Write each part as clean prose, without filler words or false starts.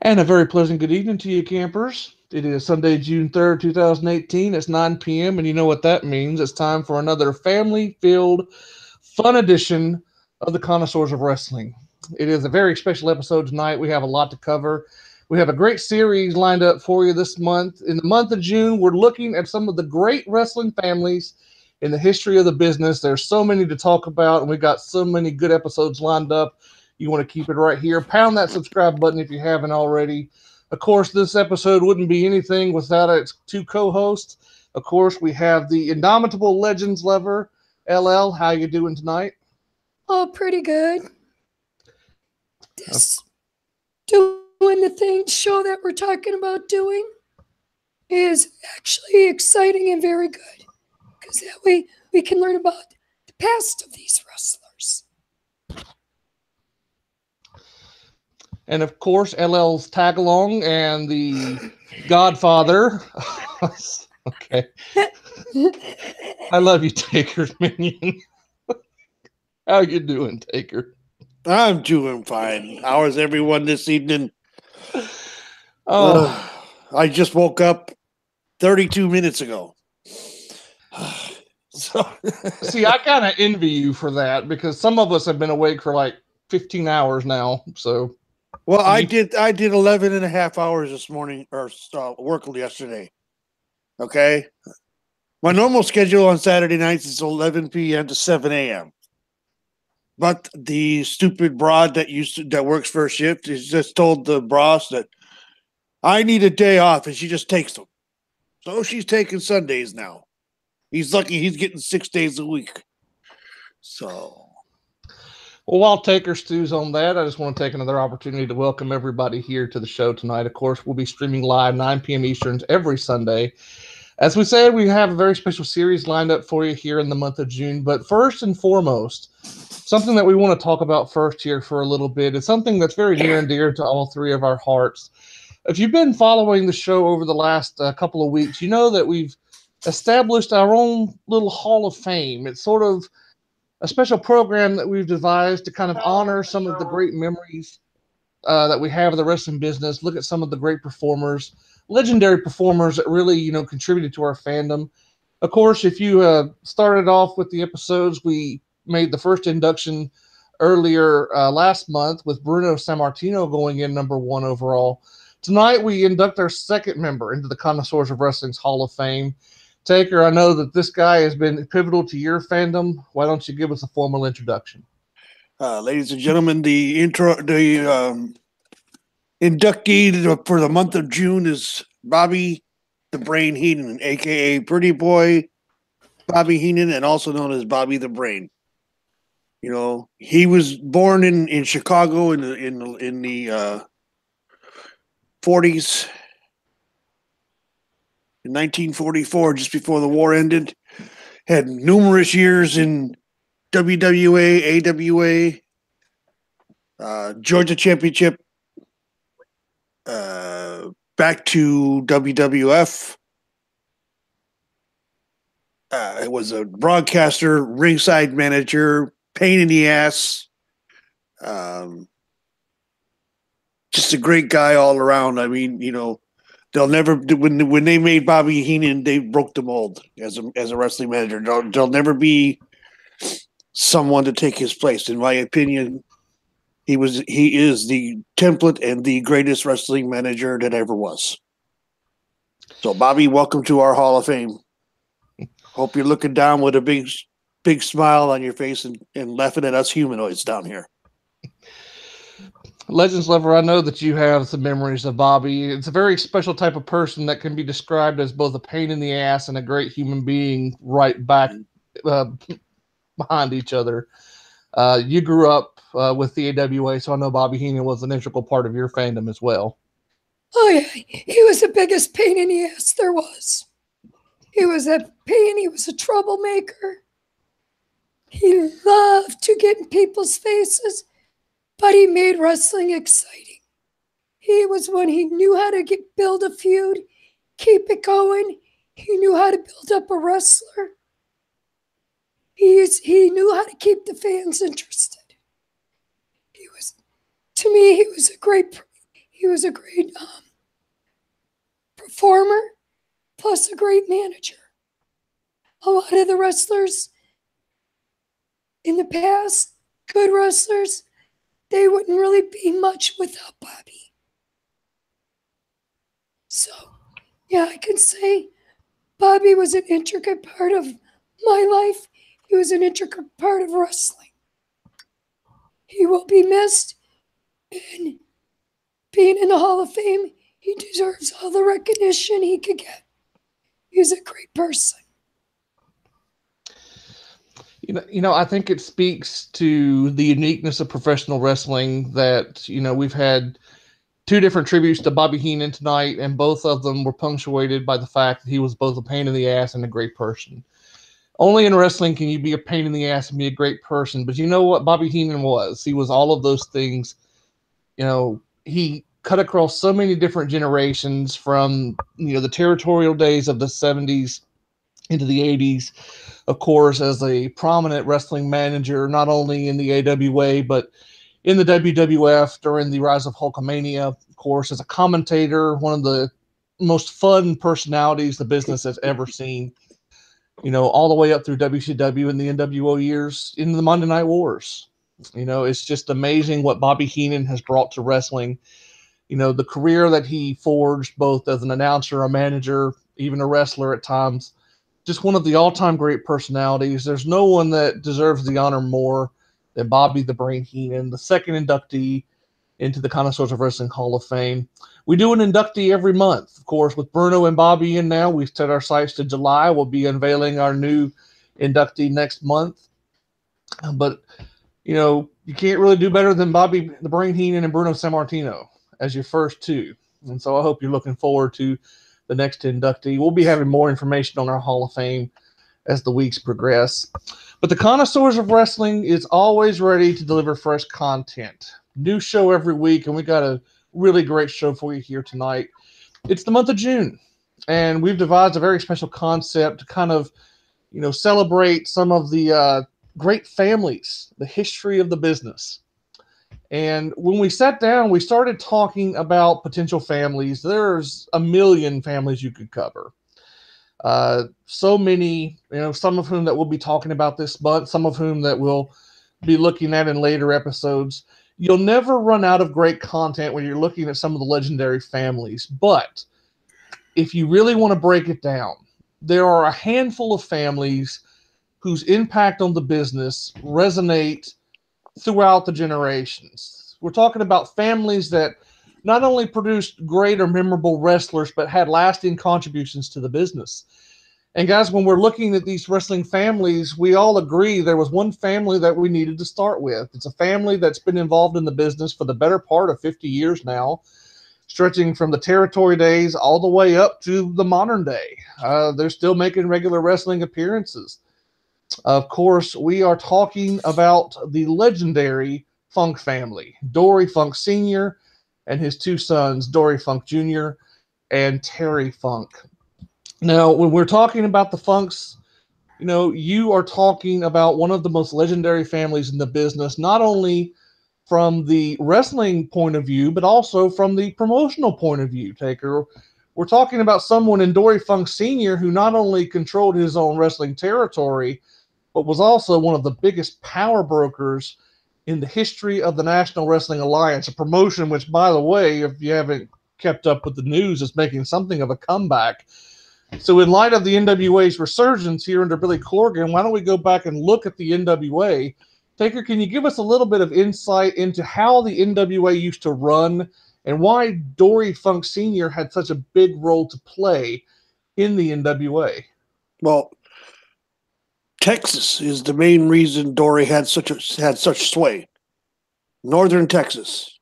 And a very pleasant good evening to you, campers. It is Sunday, June 3rd, 2018. It's 9 p.m., and you know what that means. It's time for another family filled, fun edition of the Connoisseurs of Wrestling. It is a very special episode tonight. We have a lot to cover. We have a great series lined up for you this month. In the month of June, we're looking at some of the great wrestling families in the history of the business. There's so many to talk about, and we've got so many good episodes lined up. You want to keep it right here. Pound that subscribe button if you haven't already. Of course, this episode wouldn't be anything without its two co-hosts. Of course, we have the indomitable Legends Lover, LL. How you doing tonight? Oh, pretty good. This doing the show that we're talking about doing is actually exciting and very good, because that way we can learn about the past of these wrestlers. And of course, LL's tag along and the Godfather. Okay. I love you, Taker's minion. How you doing, Taker? I'm doing fine. How is everyone this evening? I just woke up 32 minutes ago. See, I kind of envy you for that, because some of us have been awake for like 15 hours now. So, well, I did 11 and a half hours this morning, or work yesterday. Okay. My normal schedule on Saturday nights is 11 p.m. to 7 a.m. But the stupid broad that works first shift is just told the boss that I need a day off, and she just takes them. So she's taking Sundays now. He's lucky he's getting 6 days a week. So, well, while Taker stews on that, I just want to take another opportunity to welcome everybody here to the show tonight. Of course, we'll be streaming live 9 p.m. Eastern every Sunday. As we said, we have a very special series lined up for you here in the month of June. But first and foremost, something that we want to talk about first here for a little bit is something that's very near and dear to all three of our hearts. If you've been following the show over the last couple of weeks, you know that we've established our own little Hall of Fame. It's sort of a special program that we've devised to kind of honor some of the great memories that we have of the wrestling business, look at some of the great performers, legendary performers that really, contributed to our fandom. Of course, if you started off with the episodes, we made the first induction earlier last month with Bruno Sammartino going in number 1 overall. Tonight, we induct our second member into the Connoisseurs of Wrestling's Hall of Fame. Taker, I know that this guy has been pivotal to your fandom. Why don't you give us a formal introduction? Ladies and gentlemen, the inductee for the month of June is Bobby the Brain Heenan, a.k.a. Pretty Boy Bobby Heenan, and also known as Bobby the Brain. He was born in Chicago in the 40s. In 1944, just before the war ended, had numerous years in WWA, AWA, Georgia Championship, back to WWF. It was a broadcaster, ringside manager, pain in the ass. Just a great guy all around. I mean, they'll never, when they made Bobby Heenan, they broke the mold as a wrestling manager. There'll never be someone to take his place. In my opinion, he is the template and the greatest wrestling manager that ever was. So, Bobby, welcome to our Hall of Fame. Hope you're looking down with a big smile on your face and laughing at us humanoids down here. Legends Lover, I know that you have some memories of Bobby. It's a very special type of person that can be described as both a pain in the ass and a great human being right back behind each other. You grew up with the AWA, so I know Bobby Heenan was an integral part of your fandom as well. Oh, yeah. He was the biggest pain in the ass there was. He was a pain. He was a troublemaker. He loved to get in people's faces, but he made wrestling exciting. He was one. He knew how to build a feud, keep it going. He knew how to build up a wrestler. He knew how to keep the fans interested. To me, he was a great He was a great performer, plus a great manager. A lot of the wrestlers in the past, good wrestlers, they wouldn't really be much without Bobby. So, yeah, I can say Bobby was an intricate part of my life. He was an intricate part of wrestling. He will be missed, and being in the Hall of Fame, he deserves all the recognition he could get. He's a great person. I think it speaks to the uniqueness of professional wrestling that, we've had two different tributes to Bobby Heenan tonight, and both of them were punctuated by the fact that he was both a pain in the ass and a great person. Only in wrestling can you be a pain in the ass and be a great person, but you know what Bobby Heenan was? He was all of those things. He cut across so many different generations from, the territorial days of the 70s into the 80s, of course, as a prominent wrestling manager, not only in the AWA, but in the WWF during the rise of Hulkamania, of course, as a commentator, one of the most fun personalities the business has ever seen, all the way up through WCW and the NWO years into the Monday Night Wars. It's just amazing what Bobby Heenan has brought to wrestling. The career that he forged, both as an announcer, a manager, even a wrestler at times, just one of the all-time great personalities. There's no one that deserves the honor more than Bobby the Brain Heenan, the second inductee into the Connoisseurs of Wrestling Hall of Fame. We do an inductee every month. Of course, with Bruno and Bobby in now, we've set our sights to July. We'll be unveiling our new inductee next month. But, you can't really do better than Bobby the Brain Heenan and Bruno Sammartino as your first two. And so I hope you're looking forward to the next inductee. We'll be having more information on our Hall of Fame as the weeks progress. But the Connoisseurs of Wrestling is always ready to deliver fresh content. New show every week, and we got a really great show for you here tonight. It's the month of June, and we've devised a very special concept to kind of, celebrate some of the great families, the history of the business. And when we sat down, we started talking about potential families. There's a million families you could cover. So many, some of whom that we'll be talking about this month, some of whom that we'll be looking at in later episodes. You'll never run out of great content when you're looking at some of the legendary families. But if you really want to break it down, there are a handful of families whose impact on the business resonate throughout the generations. We're talking about families that not only produced great or memorable wrestlers, but had lasting contributions to the business. And guys, when we're looking at these wrestling families, we all agree there was one family that we needed to start with. It's a family that's been involved in the business for the better part of 50 years now, stretching from the territory days all the way up to the modern day. They're still making regular wrestling appearances. Of course, we are talking about the legendary Funk family, Dory Funk Sr. and his two sons, Dory Funk Jr. and Terry Funk. Now, when we're talking about the Funks, you are talking about one of the most legendary families in the business, not only from the wrestling point of view, but also from the promotional point of view, Taker. We're talking about someone in Dory Funk Sr. who not only controlled his own wrestling territory, but was also one of the biggest power brokers in the history of the National Wrestling Alliance, a promotion which, by the way, if you haven't kept up with the news, is making something of a comeback. So in light of the NWA's resurgence here under Billy Corgan, why don't we go back and look at the NWA? Taker, can you give us a little bit of insight into how the NWA used to run and why Dory Funk Sr. had such a big role to play in the NWA? Well, Texas is the main reason Dory had such sway. Northern Texas.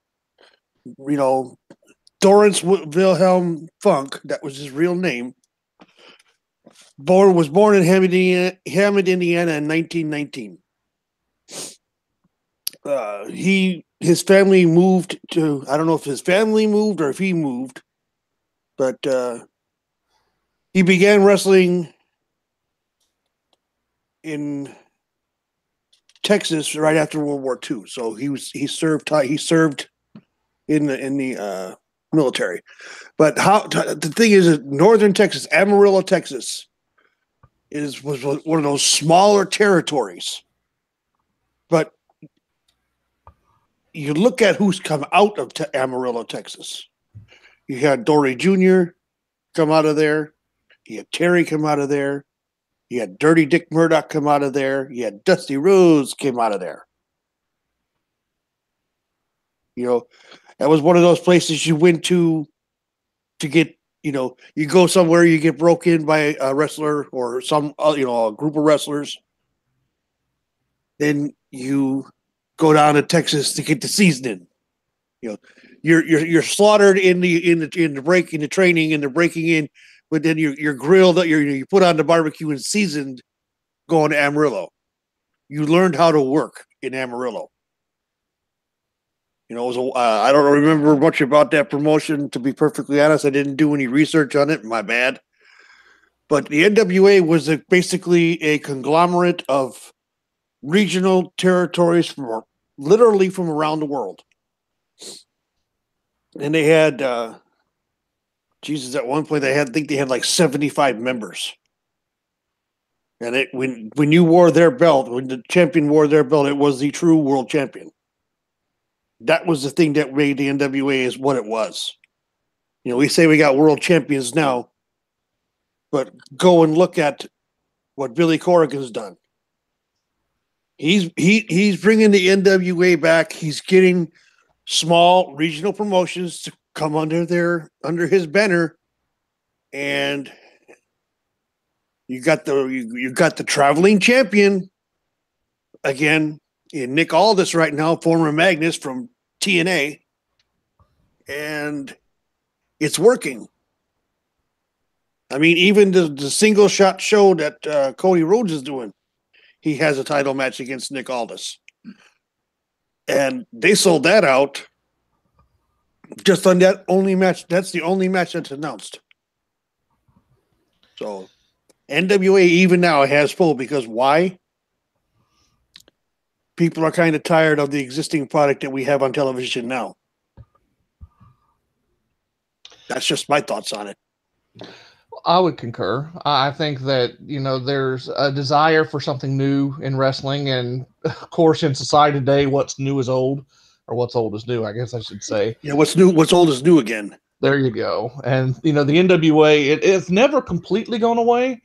Dorrance Wilhelm Funk, that was his real name, was born in Hammond, Indiana in 1919. His family moved to, I don't know if his family moved or if he moved, but he began wrestling in Texas right after World War II. So he served in the military. But the thing is, that northern Texas, Amarillo, Texas, was one of those smaller territories. But you look at who's come out of Amarillo, Texas. You had Dory Jr. come out of there. You had Terry come out of there. You had Dirty Dick Murdoch come out of there. You had Dusty Rhodes came out of there. You know, that was one of those places you went to get, you know, you go somewhere, you get broke in by a wrestler or some, you know, a group of wrestlers. Then you go down to Texas to get the seasoning. You know, you're slaughtered in the break, in the training, and the breaking in, but then you're grilled, you put on the barbecue and seasoned going to Amarillo. You learned how to work in Amarillo. You know, it was I don't remember much about that promotion, to be perfectly honest. I didn't do any research on it. My bad. But the NWA was basically a conglomerate of regional territories literally from around the world. And they had, at one point I think they had like 75 members. And when you wore their belt, when the champion wore their belt, it was the true world champion. That was the thing that made the NWA is what it was. You know, we say we got world champions now, but go and look at what Billy Corrigan's done. He's bringing the NWA back. He's getting small regional promotions to come under his banner, and you got the traveling champion again in Nick Aldis right now, former Magnus from TNA, and it's working. I mean, even the single shot show that Cody Rhodes is doing, he has a title match against Nick Aldis. And they sold that out just on that only match. That's the only match that's announced. So NWA even now has pull, because why? People are kind of tired of the existing product that we have on television now. That's just my thoughts on it. I would concur. I think that, you know, there's a desire for something new in wrestling, and of course in society today, what's new is old, or what's old is new, I guess I should say. Yeah, what's old is new again. There you go. And, you know, the NWA, it's never completely gone away.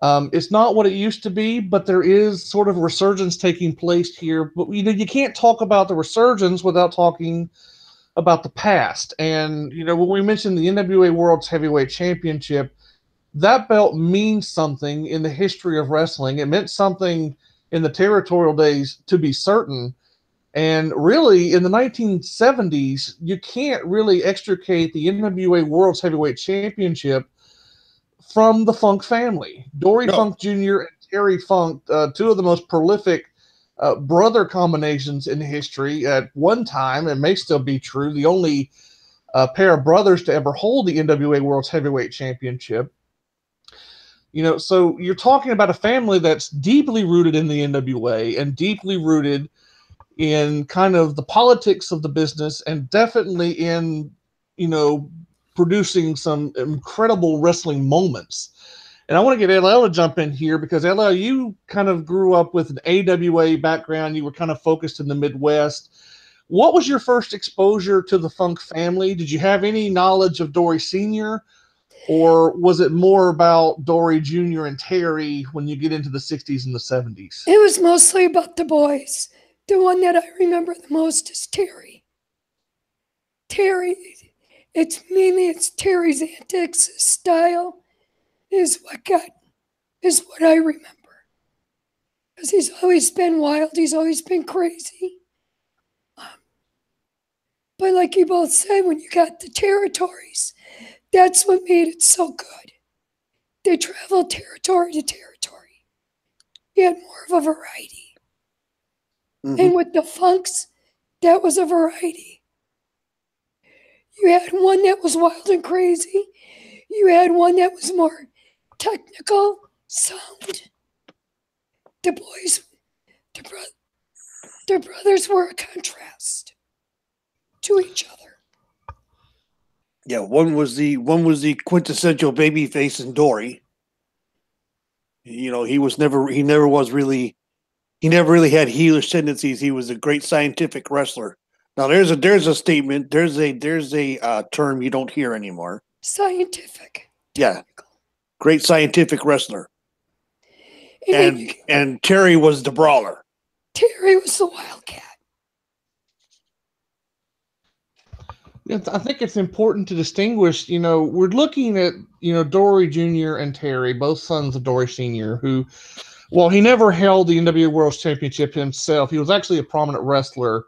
It's not what it used to be, but there is sort of a resurgence taking place here. But, you know, you can't talk about the resurgence without talking about the past. And, you know, when we mentioned the NWA World's Heavyweight Championship, that belt means something in the history of wrestling. It meant something in the territorial days, to be certain. And really, in the 1970s, you can't really extricate the NWA World's Heavyweight Championship from the Funk family. Dory Funk Jr. and Terry Funk, two of the most prolific brother combinations in history at one time, and may still be true, the only pair of brothers to ever hold the NWA World's Heavyweight Championship. You know, so you're talking about a family that's deeply rooted in the NWA and deeply rooted in kind of the politics of the business, and definitely in, you know, producing some incredible wrestling moments. And I want to get LL to jump in here, because LL, you kind of grew up with an AWA background. You were kind of focused in the Midwest. What was your first exposure to the Funk family? Did you have any knowledge of Dory Sr., or was it more about Dory Jr. and Terry when you get into the 60s and the 70s? It was mostly about the boys. The one that I remember the most is Terry. Terry, it's Terry's antics, his style is what I remember. Because he's always been wild, he's always been crazy. But like you both said, when you got the territories, that's what made it so good. They traveled territory to territory. You had more of a variety. Mm-hmm. And with the Funks, that was a variety. You had one that was wild and crazy. You had one that was more technical, sound. The boys, the brothers were a contrast to each other. Yeah, one was the quintessential baby face in Dory. You know, he never really had heelish tendencies. He was a great scientific wrestler. Now there's a statement, there's a term you don't hear anymore. Scientific. Yeah. Great scientific wrestler. And And Terry was the brawler. Terry was the wildcat. I think it's important to distinguish, we're looking at, Dory Jr. and Terry, both sons of Dory Sr., who, well, he never held the NWA World Championship himself. He was actually a prominent wrestler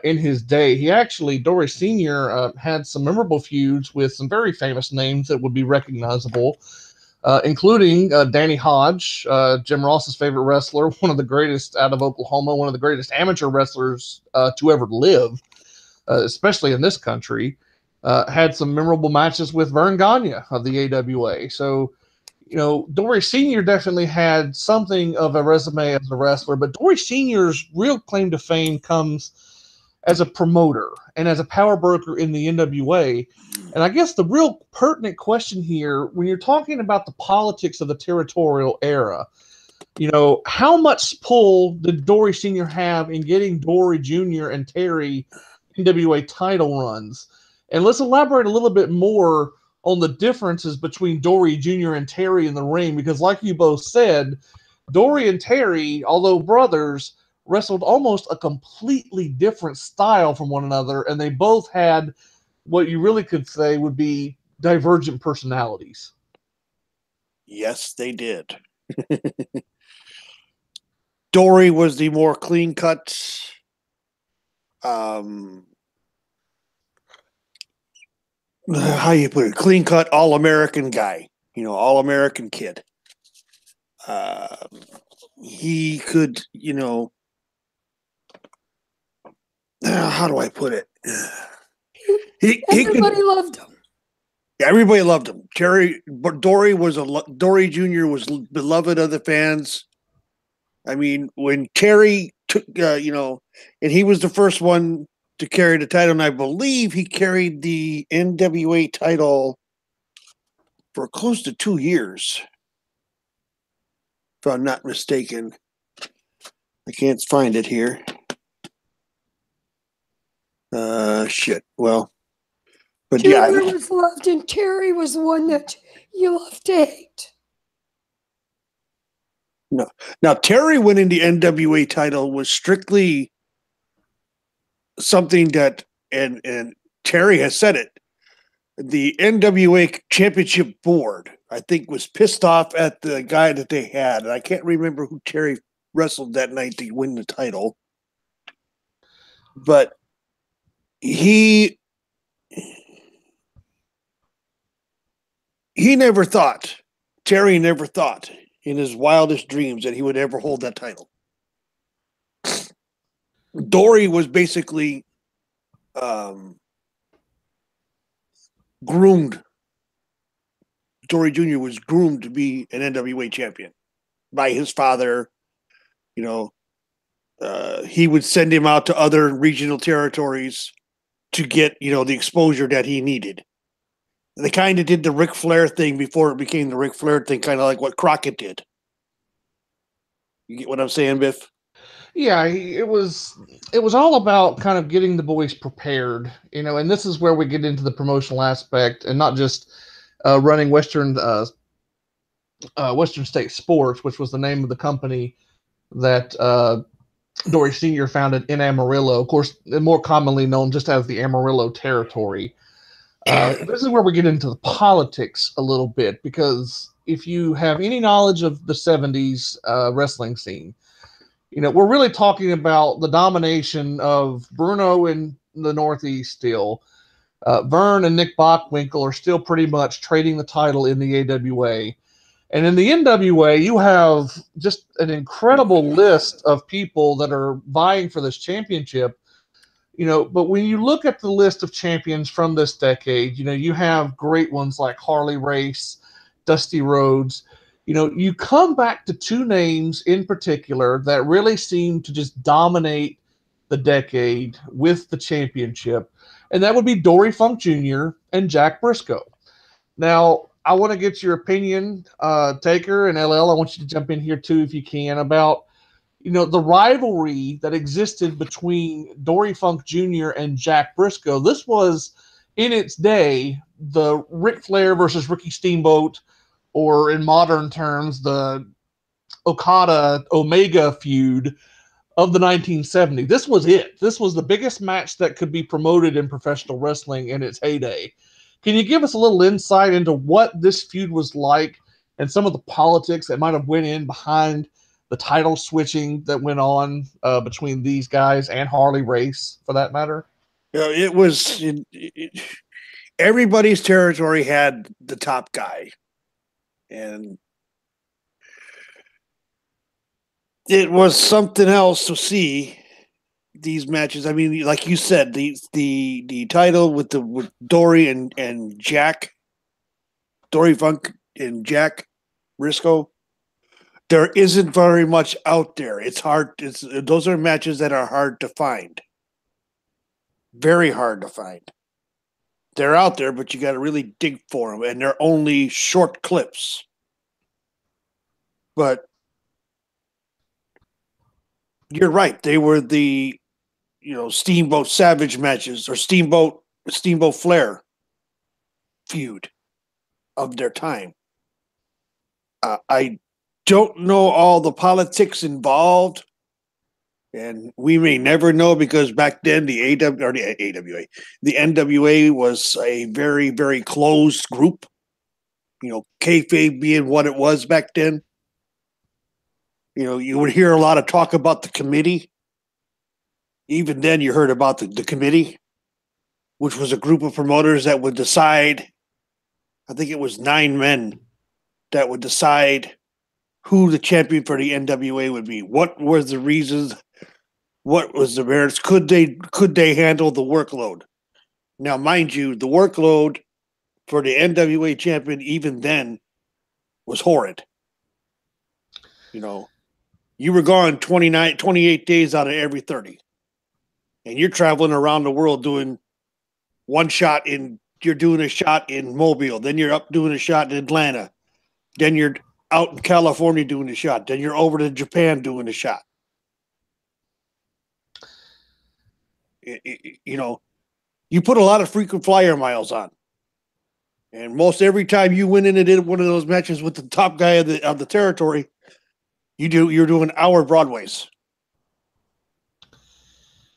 in his day. Dory Sr. Had some memorable feuds with some very famous names that would be recognizable, including Danny Hodge, Jim Ross's favorite wrestler, one of the greatest out of Oklahoma, one of the greatest amateur wrestlers to ever live. Especially in this country, had some memorable matches with Vern Gagne of the AWA. So, Dory Sr. definitely had something of a resume as a wrestler, but Dory Sr.'s real claim to fame comes as a promoter and as a power broker in the NWA. And I guess the real pertinent question here, when you're talking about the politics of the territorial era, how much pull did Dory Sr. have in getting Dory Jr. and Terry NWA title runs? And let's elaborate a little bit more on the differences between Dory Jr. and Terry in the ring, because like you both said, Dory and Terry, although brothers, wrestled almost a completely different style from one another, and they both had what you really could say would be divergent personalities. Yes, they did. Dory was the more clean-cut, how you put it, clean-cut, all-American guy, all-American kid. He could, how do I put it? Everybody loved him. Everybody loved him. Dory Jr. was beloved of the fans. I mean, when Terry took, and he was the first one to carry the title, and I believe he carried the NWA title for close to 2 years, if I'm not mistaken. I can't find it here. Shit. Well, but Junior was loved, and Terry was the one that you loved to hate. No. Now, Terry winning the NWA title was strictly something that, and Terry has said it, the NWA Championship Board, I think, was pissed off at the guy that they had. And I can't remember who Terry wrestled that night to win the title. But he never thought, Terry never thought in his wildest dreams that he would ever hold that title. Dory was basically groomed. Dory Jr. was groomed to be an NWA champion by his father. He would send him out to other regional territories to get, the exposure that he needed. They kind of did the Ric Flair thing before it became the Ric Flair thing, kind of like what Crockett did. You get what I'm saying, Biff? Yeah, it was all about kind of getting the boys prepared, and this is where we get into the promotional aspect and not just running Western State Sports, which was the name of the company that Dory Sr. founded in Amarillo, of course, more commonly known just as the Amarillo Territory. This is where we get into the politics a little bit, because if you have any knowledge of the 70s wrestling scene, we're really talking about the domination of Bruno in the Northeast still. Vern and Nick Bockwinkel are still pretty much trading the title in the AWA. And in the NWA, you have just an incredible list of people that are vying for this championship. But when you look at the list of champions from this decade, you have great ones like Harley Race, Dusty Rhodes. You come back to two names in particular that really seem to just dominate the decade with the championship, and that would be Dory Funk Jr. and Jack Briscoe. Now, I want to get your opinion, Taker and LL. I want you to jump in here too, if you can, about the rivalry that existed between Dory Funk Jr. and Jack Briscoe. This was, in its day, the Ric Flair versus Ricky Steamboat, or in modern terms, the Okada Omega feud of the 1970s. This was it. This was the biggest match that could be promoted in professional wrestling in its heyday. Can you give us a little insight into what this feud was like and some of the politics that might have went in behind the title switching that went on between these guys and Harley Race, for that matter? It was everybody's territory had the top guy, and it was something else to see these matches. I mean, like you said, the title with Dory and Jack, Dory Funk and Jack Briscoe. There isn't very much out there. It's hard. Those are matches that are hard to find. Very hard to find. They're out there, but you got to really dig for them, and they're only short clips. But you're right. They were the, Steamboat Savage matches, or Steamboat Flair feud of their time. I don't know all the politics involved, and we may never know, because back then the NWA was a very, very closed group. Kayfabe being what it was back then. You would hear a lot of talk about the committee. Even then, you heard about the committee, which was a group of promoters that would decide. I think it was 9 men that would decide who the champion for the NWA would be. What was the reasons? What was the merits? Could they handle the workload? Now, mind you, the workload for the NWA champion even then was horrid. You were gone 28 days out of every 30. And you're traveling around the world doing you're doing a shot in Mobile. Then you're up doing a shot in Atlanta. Then you're out in California doing a shot. Then you're over to Japan doing a shot. You put a lot of frequent flyer miles on. And most every time you went in and did one of those matches with the top guy of the territory, you're doing hour Broadways,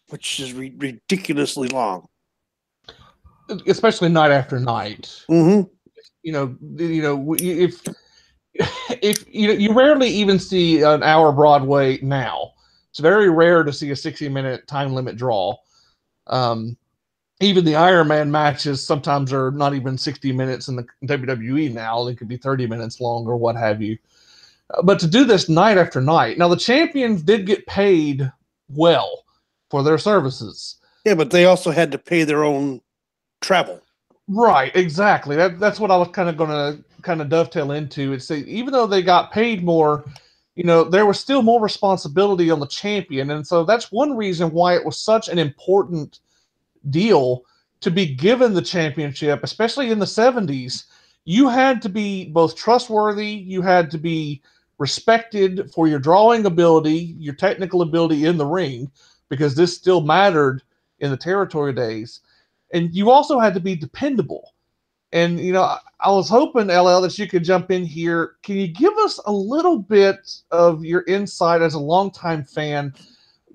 which is ridiculously long, especially night after night. Mm-hmm. If you rarely even see an hour Broadway now. It's very rare to see a 60-minute time limit draw. Even the Iron Man matches sometimes are not even 60 minutes in the WWE now. They could be 30 minutes long or what have you. But to do this night after night. Now, the champions did get paid well for their services. Yeah, but they also had to pay their own travel. Right, exactly. That's what I was kind of going to dovetail into. It's even though they got paid more, there was still more responsibility on the champion. And so that's one reason why it was such an important deal to be given the championship, especially in the 70s. You had to be both trustworthy, you had to be respected for your drawing ability, your technical ability in the ring, because this still mattered in the territory days. And you also had to be dependable. And, I was hoping, LL, that you could jump in here. Can you give us a little bit of your insight as a longtime fan?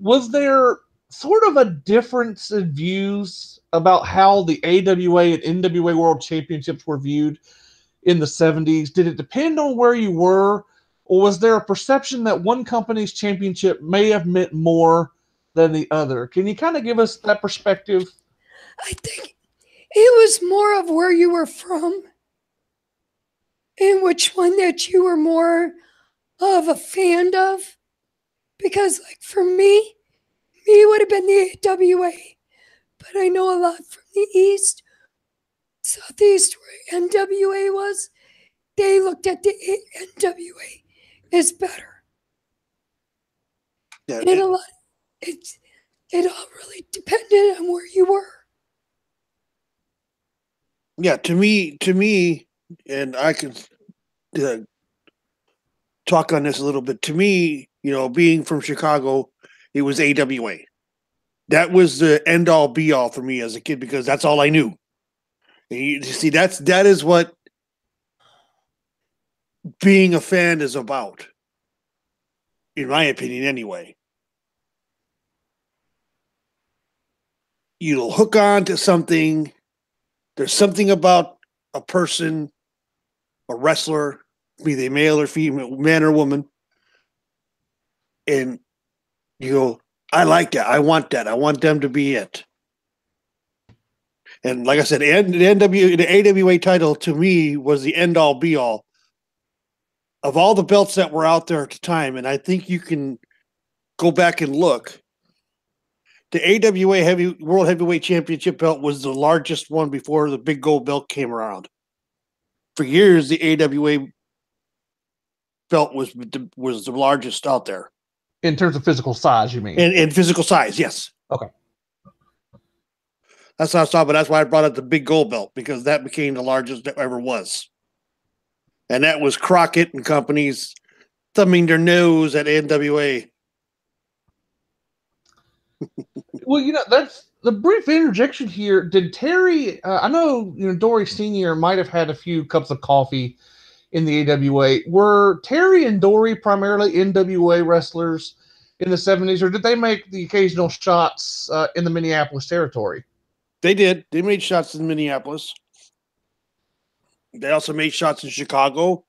Was there sort of a difference in views about how the AWA and NWA World Championships were viewed in the 70s? Did it depend on where you were? Or was there a perception that one company's championship may have meant more than the other? Can you kind of give us that perspective? I think it was more of where you were from and which one that you were more of a fan of. Because, like, for me would have been the AWA. But I know a lot from the East, Southeast, where NWA was. They looked at the NWA as better. Yeah, and a lot, it's It all really depended on where you were. Yeah, to me, and I can talk on this a little bit. To me, being from Chicago, it was AWA. That was the end all be all for me as a kid because that's all I knew. And you see, that is what being a fan is about, in my opinion, anyway. You'll hook on to something. There's something about a person, a wrestler, be they male or female, man or woman, and you go, I like that. I want that. I want them to be it. And like I said, the AWA title to me was the end all be all of all the belts that were out there at the time. And I think you can go back and look. The AWA World Heavyweight Championship belt was the largest one before the big gold belt came around. For years, the AWA belt was the largest out there. In terms of physical size, you mean? In physical size, yes. Okay. That's what I saw, but that's why I brought up the big gold belt, because that became the largest that ever was. And that was Crockett and companies thumbing their nose at NWA. Well, that's the brief interjection here. Did Terry, I know, Dory Sr. might have had a few cups of coffee in the AWA. Were Terry and Dory primarily NWA wrestlers in the 70s, or did they make the occasional shots in the Minneapolis territory? They did. They made shots in Minneapolis. They also made shots in Chicago,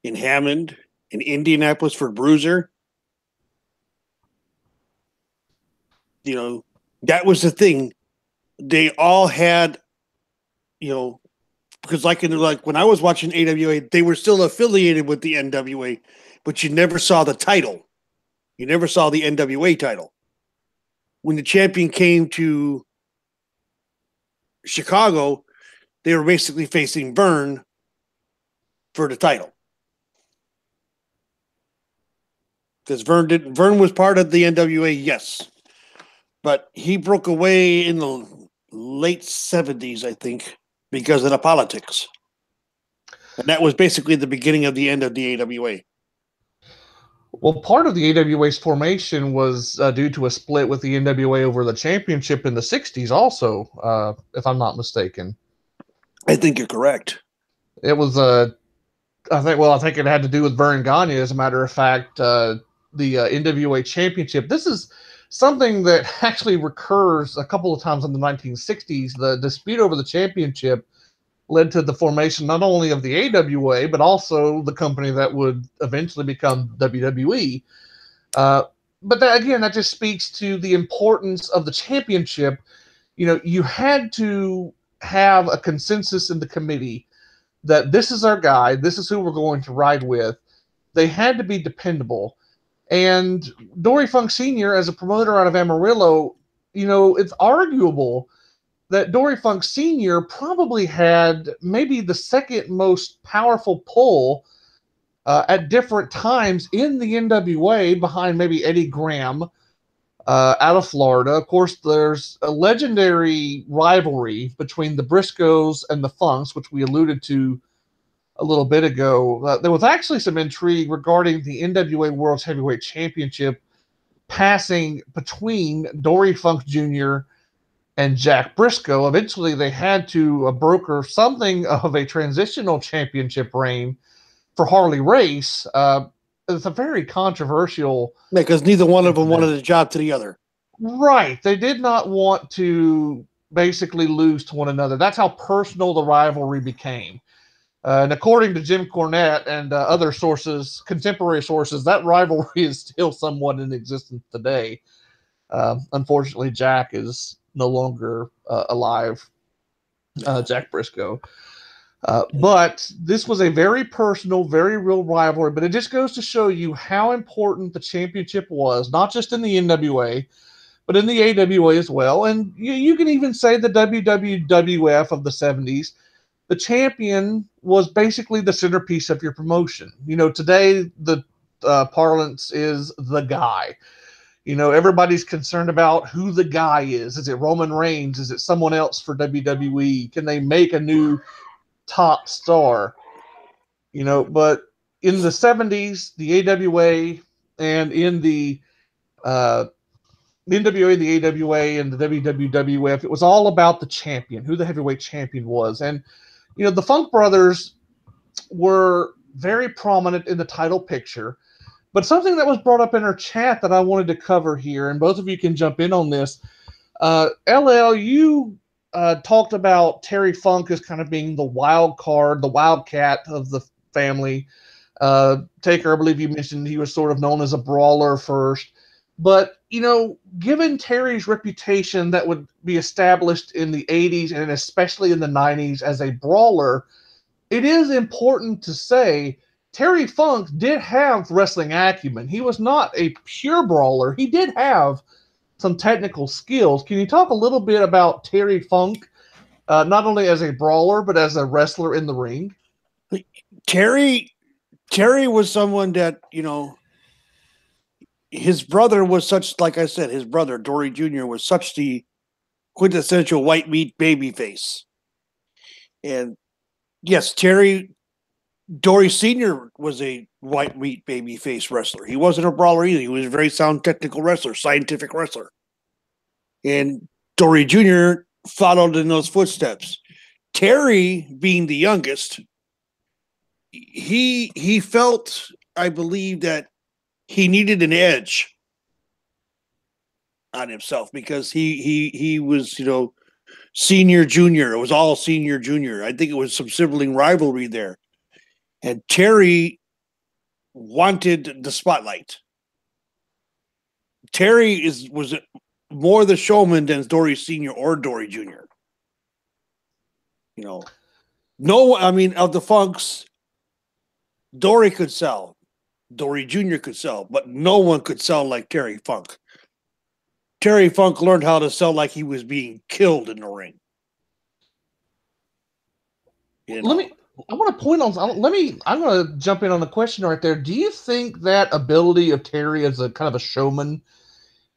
in Hammond, in Indianapolis for Bruiser. That was the thing. They all had, because like when I was watching AWA, they were still affiliated with the NWA, but you never saw the title. You never saw the NWA title. When the champion came to Chicago, they were basically facing Vern for the title. Because Vern was part of the NWA, yes. But he broke away in the late 70s, I think, because of the politics. And that was basically the beginning of the end of the AWA. Well, part of the AWA's formation was due to a split with the NWA over the championship in the 60s also, if I'm not mistaken. I think you're correct. It was, I think it had to do with Vern Gagne, as a matter of fact, the NWA championship. This is something that actually recurs a couple of times in the 1960s. The dispute over the championship led to the formation not only of the AWA, but also the company that would eventually become WWE. But that just speaks to the importance of the championship. You had to have a consensus in the committee that this is our guy, this is who we're going to ride with. They had to be dependable. And Dory Funk Sr., as a promoter out of Amarillo, it's arguable that Dory Funk Sr. probably had maybe the second most powerful pull at different times in the NWA, behind maybe Eddie Graham out of Florida. Of course, there's a legendary rivalry between the Briscoes and the Funks, which we alluded to a little bit ago. There was actually some intrigue regarding the NWA World Heavyweight Championship passing between Dory Funk Jr. and Jack Briscoe. Eventually, they had to broker something of a transitional championship reign for Harley Race. It's a very controversial... because neither one of them wanted a job to the other. Right. They did not want to basically lose to one another. That's how personal the rivalry became. And according to Jim Cornette and other sources, contemporary sources, that rivalry is still somewhat in existence today. Unfortunately, Jack is no longer alive, Jack Briscoe. But this was a very personal, very real rivalry. But it just goes to show you how important the championship was, not just in the NWA, but in the AWA as well. And you can even say the WWF of the 70s. The champion was basically the centerpiece of your promotion. Today the parlance is the guy. everybody's concerned about who the guy is. Is it Roman Reigns? Is it someone else for WWE? Can they make a new top star? But in the 70s, the AWA and in the NWA, the AWA, and the WWF, it was all about the champion, who the heavyweight champion was. And, the Funk Brothers were very prominent in the title picture. But something that was brought up in our chat that I wanted to cover here, and both of you can jump in on this. LL, you talked about Terry Funk as kind of being the wild card, the wildcat of the family. Taker, I believe you mentioned he was sort of known as a brawler first. But, given Terry's reputation that would be established in the 80s and especially in the 90s as a brawler, it is important to say Terry Funk did have wrestling acumen. He was not a pure brawler. He did have some technical skills. Can you talk a little bit about Terry Funk, not only as a brawler, but as a wrestler in the ring? Terry was someone that, his brother was such, like I said, his brother, Dory Jr., was such the quintessential white meat baby face. And yes, Dory Sr. was a white meat baby face wrestler. He wasn't a brawler either. He was a very sound technical wrestler, scientific wrestler. And Dory Jr. followed in those footsteps. Terry, being the youngest, he felt, I believe, that he needed an edge on himself because he was, senior, junior. It was all senior, junior. I think it was some sibling rivalry there. And Terry wanted the spotlight. Terry was more the showman than Dory Sr. or Dory Jr. Of the Funks, Dory could sell. Dory Jr. could sell, but no one could sell like Terry Funk. Terry Funk learned how to sell like he was being killed in the ring. I want to point on. I'm going to jump in on the question right there. Do you think that ability of Terry as a kind of a showman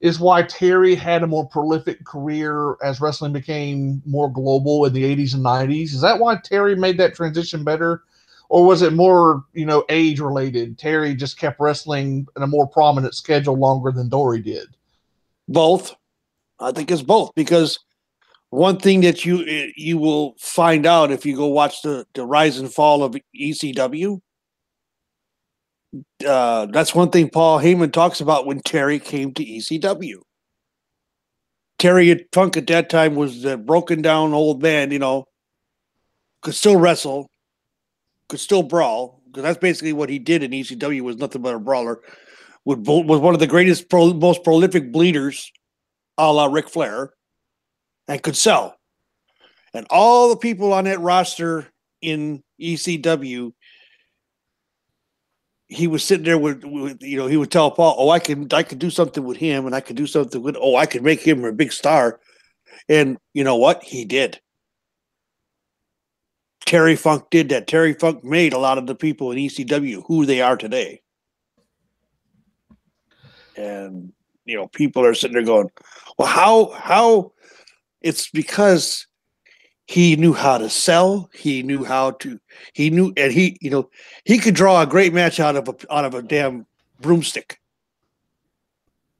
is why Terry had a more prolific career as wrestling became more global in the 80s and 90s? Is that why Terry made that transition better? Or was it more, age related? Terry just kept wrestling in a more prominent schedule longer than Dory did. Both. I think it's both, because one thing that you will find out if you go watch the rise and fall of ECW, that's one thing Paul Heyman talks about when Terry came to ECW. Terry Funk at that time was a broken down old man, could still wrestle, could still brawl, because that's basically what he did in ECW, was nothing but a brawler. Was one of the greatest, most prolific bleeders, a la Ric Flair, and could sell. And all the people on that roster in ECW, he was sitting there with he would tell Paul, I could do something with him, and I could do something with, I could make him a big star. And you know what? He did. Terry Funk did that. Terry Funk made a lot of the people in ECW who they are today. And, people are sitting there going, well, how? It's because he knew how to sell. He knew, and he could draw a great match out of a damn broomstick.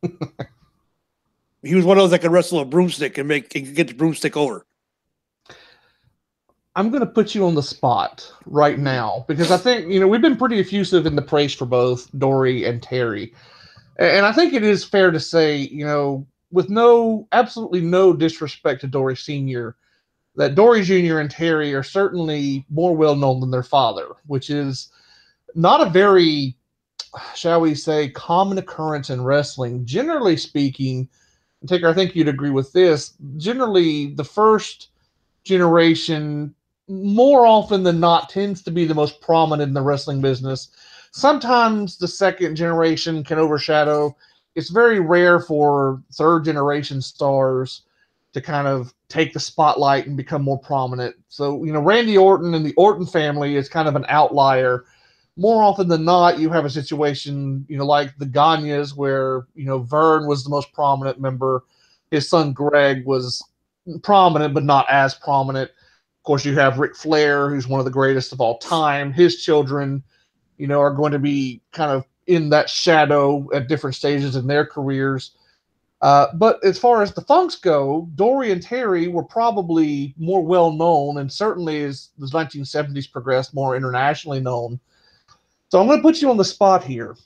He was one of those that could wrestle a broomstick and get the broomstick over. I'm going to put you on the spot right now because I think, we've been pretty effusive in the praise for both Dory and Terry. And I think it is fair to say, with absolutely no disrespect to Dory Sr., that Dory Jr. and Terry are certainly more well-known than their father, which is not a very, shall we say, common occurrence in wrestling. Generally speaking, Taker, I think you'd agree with this, generally the first generation, more often than not, tends to be the most prominent in the wrestling business. Sometimes the second generation can overshadow. It's very rare for third generation stars to kind of take the spotlight and become more prominent. So, Randy Orton and the Orton family is kind of an outlier. more often than not, you have a situation, like the Gagnes, where, Vern was the most prominent member. His son Greg was prominent, but not as prominent. Of course, you have Ric Flair, who's one of the greatest of all time. His children, are going to be kind of in that shadow at different stages in their careers. But as far as the Funks go, Dory and Terry were probably more well known, and certainly as the 1970s progressed, more internationally known. So I'm going to put you on the spot here.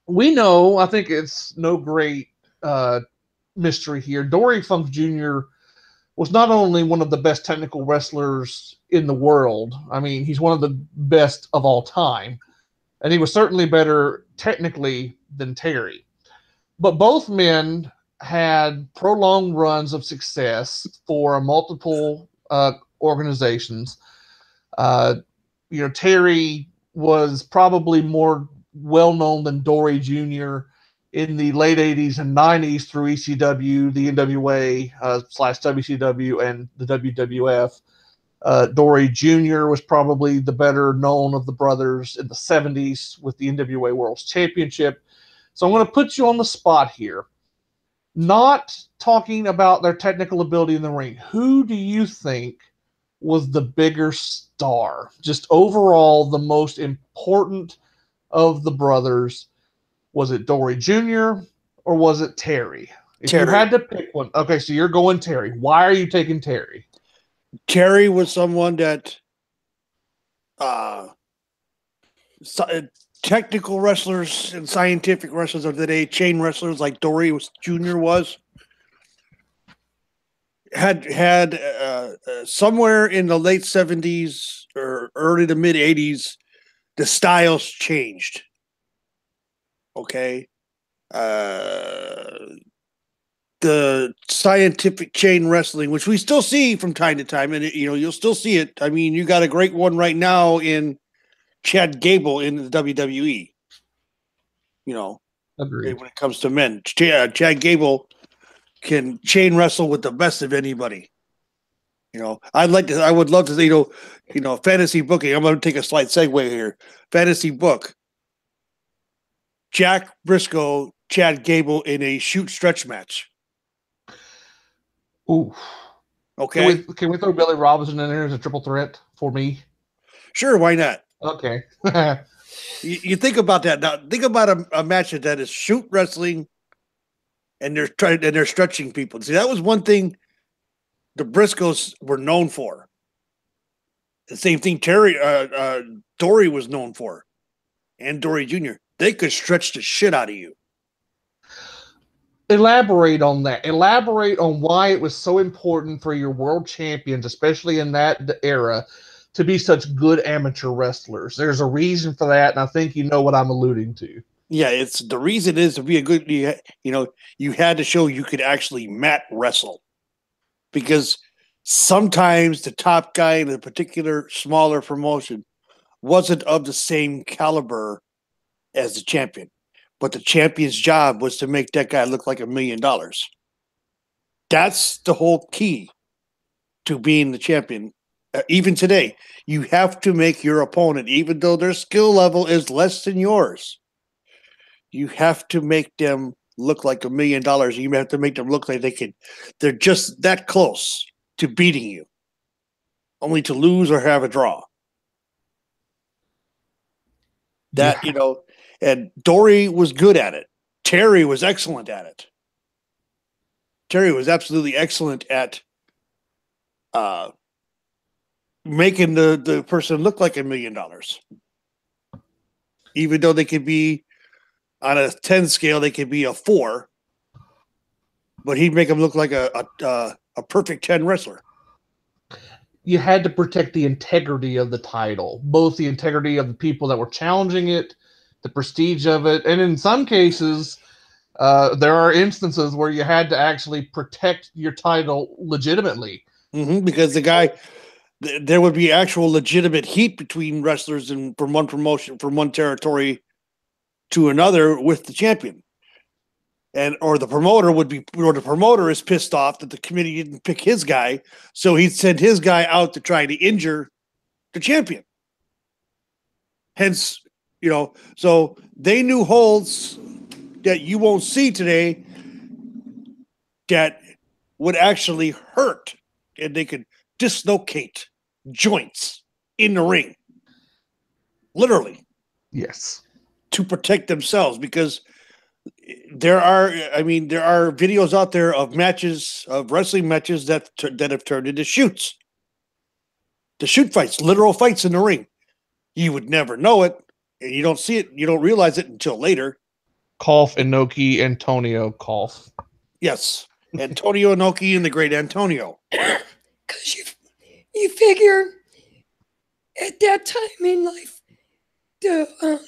We know, I think it's no great mystery here, Dory Funk Jr. was not only one of the best technical wrestlers in the world. I mean, he's one of the best of all time. And he was certainly better technically than Terry. But both men had prolonged runs of success for multiple organizations. Terry was probably more well-known than Dory Jr. in the late 80s and 90s through ECW, the NWA / WCW, and the WWF. Dory Jr. was probably the better known of the brothers in the 70s with the NWA World Championship. So I'm going to put you on the spot here. Not talking about their technical ability in the ring. Who do you think was the bigger star? Just overall, the most important of the brothers. Was it Dory Jr. or was it Terry? If you had to pick one. Okay, so you're going Terry. Why are you taking Terry? Terry was someone that technical wrestlers and scientific wrestlers of the day, chain wrestlers like Dory Jr. was, had somewhere in the late 70s or early to mid 80s, the styles changed. Okay. The scientific chain wrestling, which we still see from time to time, and you'll still see it. I mean, you got a great one right now in Chad Gable in the WWE. Agreed. When it comes to men, Chad Gable can chain wrestle with the best of anybody. I would love to see, fantasy booking. I'm going to take a slight segue here. Fantasy book. Jack Briscoe, Chad Gable in a shoot stretch match. Ooh. Okay. Can we throw Billy Robinson in there as a triple threat for me? Sure, why not? Okay. you think about that now. Think about a match that is shoot wrestling, and they're stretching people. See, that was one thing the Briscoes were known for. The same thing Dory was known for, and Dory Jr. They could stretch the shit out of you. Elaborate on that. Elaborate on why it was so important for your world champions, especially in that era, to be such good amateur wrestlers. There's a reason for that, and I think you know what I'm alluding to. Yeah, it's the reason is to be a good. You had to show you could actually mat wrestle, because sometimes the top guy in a particular smaller promotion wasn't of the same caliber as the champion. But the champion's job was to make that guy look like $1 million. That's the whole key to being the champion. Even today, you have to make your opponent, even though their skill level is less than yours, you have to make them look like $1 million. You have to make them look like they're just that close to beating you, only to lose or have a draw. And Dory was good at it. Terry was excellent at it. Terry was absolutely excellent at making the person look like $1 million. Even though they could be on a 10 scale, they could be a 4. But he'd make them look like a perfect 10 wrestler. You had to protect the integrity of the title, both the integrity of the people that were challenging it, the prestige of it, and in some cases, there are instances where you had to actually protect your title legitimately. Mm-hmm, because there would be actual legitimate heat between wrestlers and from one promotion, from one territory to another with the champion. Or the promoter is pissed off that the committee didn't pick his guy, so he'd send his guy out to try to injure the champion. Hence, You know, so they knew holds that you won't see today that would actually hurt, and they could dislocate joints in the ring, literally, Yes. to protect themselves. Because there are videos out there of matches, of wrestling matches that have turned into shoots, the shoot fights, literal fights in the ring. You would never know it, and you don't see it, you don't realize it until later. Cough, Inoki, Antonio, cough. Yes, Antonio Inoki and the Great Antonio. Because you figure at that time in life, the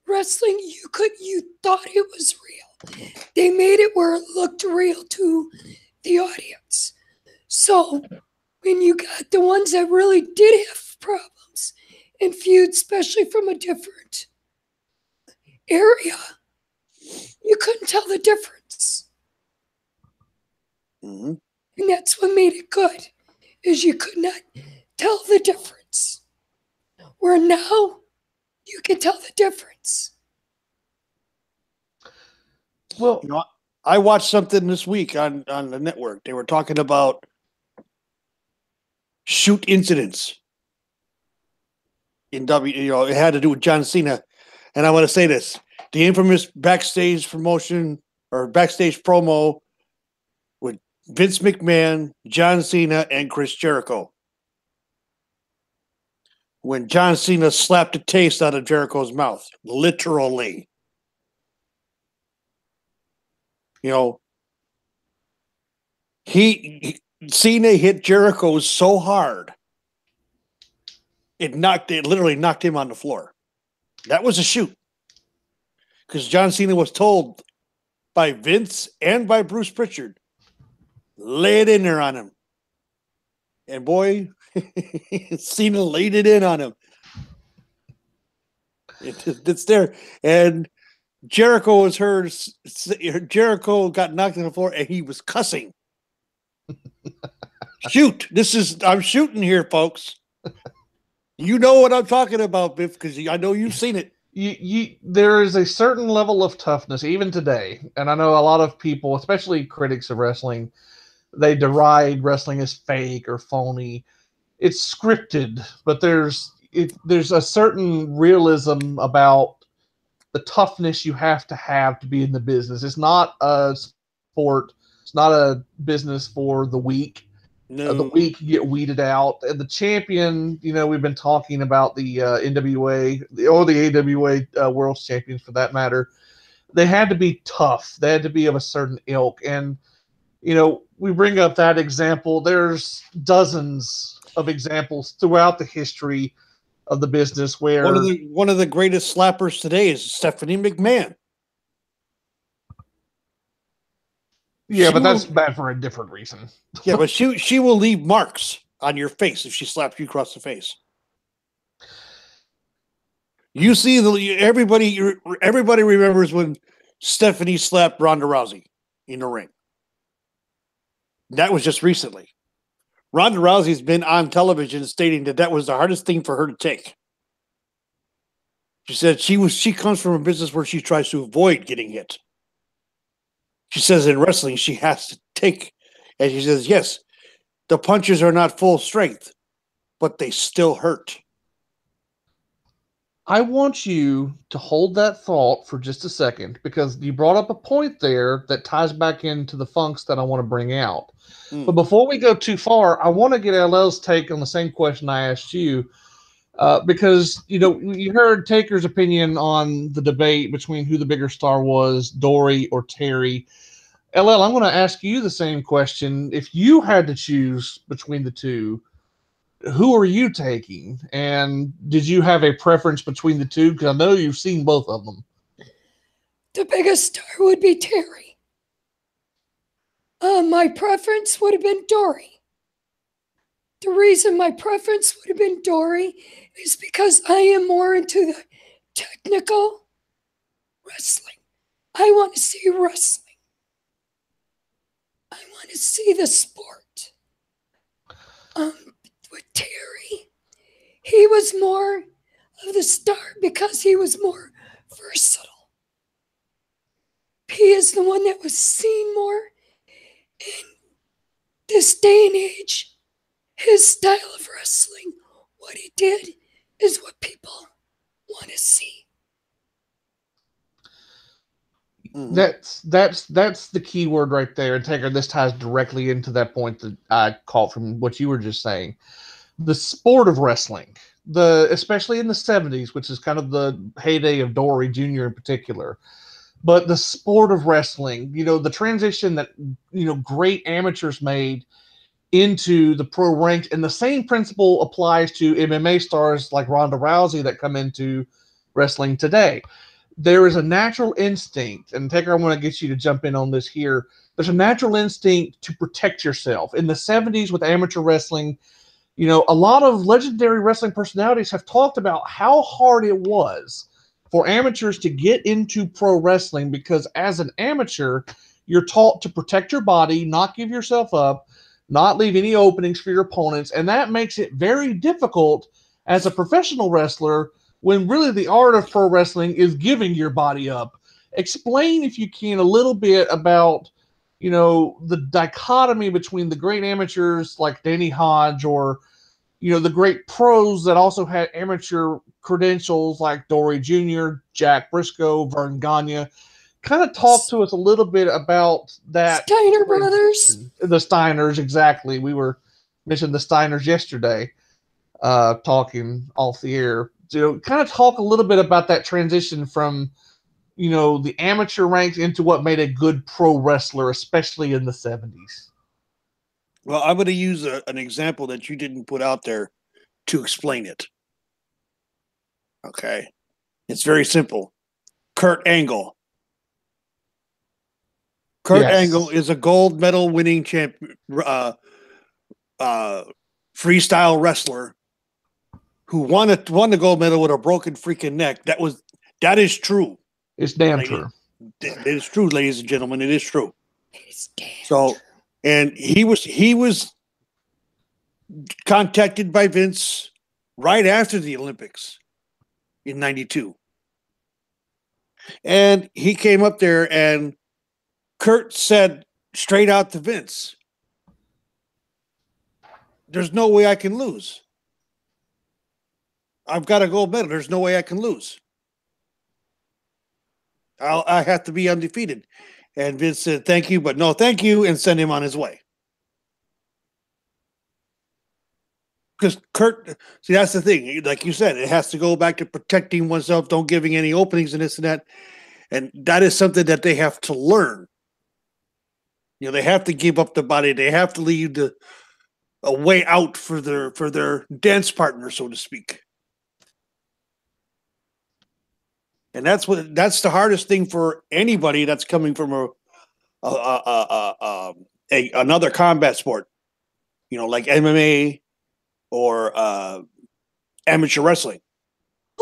wrestling, you thought it was real. They made it where it looked real to the audience. So when you got the ones that really did have problems and feuds, especially from a different area, you couldn't tell the difference. Mm-hmm. And that's what made it good, is you could not tell the difference. Where now, you can tell the difference. Well, You know, I watched something this week on the network. They were talking about shoot incidents in it had to do with John Cena. And I want to say this: the infamous backstage promotion or backstage promo with Vince McMahon, John Cena, and Chris Jericho. When John Cena slapped a taste out of Jericho's mouth, literally. You know, Cena hit Jericho so hard, it literally knocked him on the floor. That was a shoot. Because John Cena was told by Vince and by Bruce Pritchard, lay it in there on him. And boy, Cena laid it in on him. It's there. And Jericho was heard. Jericho got knocked on the floor and he was cussing. Shoot. I'm shooting here, folks. You know what I'm talking about, Biff, because I know you've seen it. There is a certain level of toughness, even today. And I know a lot of people, especially critics of wrestling, they deride wrestling as fake or phony. It's scripted, but there's a certain realism about the toughness you have to be in the business. It's not a sport. It's not a business for the weak. No. The weak get weeded out. And the champion, we've been talking about the NWA or the AWA World Champions for that matter. They had to be tough. They had to be of a certain ilk. And, we bring up that example. There's dozens of examples throughout the history of the business where one of the greatest slappers today is Stephanie McMahon. Yeah, but that's bad for a different reason. Yeah, but she will leave marks on your face if she slaps you across the face. You see, everybody remembers when Stephanie slapped Ronda Rousey in the ring. That was just recently. Ronda Rousey's been on television stating that was the hardest thing for her to take. She said she comes from a business where she tries to avoid getting hit. She says in wrestling she has to take, and she says, yes, the punches are not full strength, but they still hurt. I want you to hold that thought for just a second, because you brought up a point there that ties back into the funks that I want to bring out. But before we go too far, I want to get LL's take on the same question I asked you, because, you heard Taker's opinion on the debate between who the bigger star was, Dory or Terry. LL, I'm going to ask you the same question. If you had to choose between the two, who are you taking? And did you have a preference between the two? Because I know you've seen both of them. The biggest star would be Terry. My preference would have been Dory. The reason my preference would have been Dory is because I am more into the technical wrestling. I want to see wrestling. I want to see the sport. With Terry, he was more of the star because he was more versatile. He is the one that was seen more in this day and age. His style of wrestling, what he did, is what people want to see. Mm-hmm. That's the key word right there. And Taker, this ties directly into that point that I caught from what you were just saying. The sport of wrestling, especially in the 70s, which is kind of the heyday of Dory Jr. in particular. But the sport of wrestling, the transition that, great amateurs made into the pro ranks. And the same principle applies to MMA stars like Ronda Rousey that come into wrestling today. There is a natural instinct, and Taker, I want to get you to jump in on this here. There's a natural instinct to protect yourself. In the 70s with amateur wrestling, a lot of legendary wrestling personalities have talked about how hard it was for amateurs to get into pro wrestling, because as an amateur, you're taught to protect your body, not give yourself up, not leave any openings for your opponents, and that makes it very difficult as a professional wrestler when really the art of pro wrestling is giving your body up. Explain, if you can, a little bit about, the dichotomy between the great amateurs like Danny Hodge or, the great pros that also had amateur credentials like Dory Jr., Jack Briscoe, Vern Gagne. Kind of talk to us a little bit about that. Steiner brothers. The Steiners, exactly. We were mentioning the Steiners yesterday, talking off the air. Kind of talk a little bit about that transition from, the amateur ranks into what made a good pro wrestler, especially in the 70s. Well, I'm going to use an example that you didn't put out there to explain it. Okay. It's very simple. Kurt Angle. Kurt Angle is a gold medal winning freestyle wrestler who won the gold medal with a broken freaking neck. That is true. It's damn true. It is true, ladies and gentlemen. It is true. It's damn true. And he was contacted by Vince right after the Olympics in '92. And he came up there and Kurt said straight out to Vince, "There's no way I can lose. I've got a gold medal. There's no way I can lose. I have to be undefeated." And Vince said, "Thank you, but no thank you," and sent him on his way. Because Kurt, see, that's the thing. Like you said, it has to go back to protecting oneself, don't giving any openings and this and that. And that is something that they have to learn. They have to give up the body. They have to leave a way out for their dance partner, so to speak. And that's the hardest thing for anybody that's coming from another combat sport, like MMA or amateur wrestling.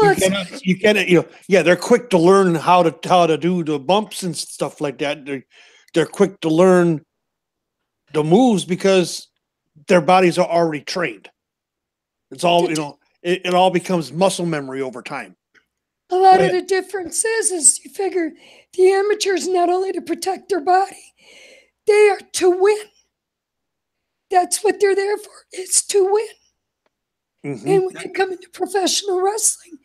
You cannot, they're quick to learn how to do the bumps and stuff like that. They're quick to learn the moves because their bodies are already trained. It's all, it all becomes muscle memory over time. A lot of the difference is you figure the amateurs not only to protect their body, they are to win. That's what they're there for, is to win. Mm-hmm. And when they come into professional wrestling,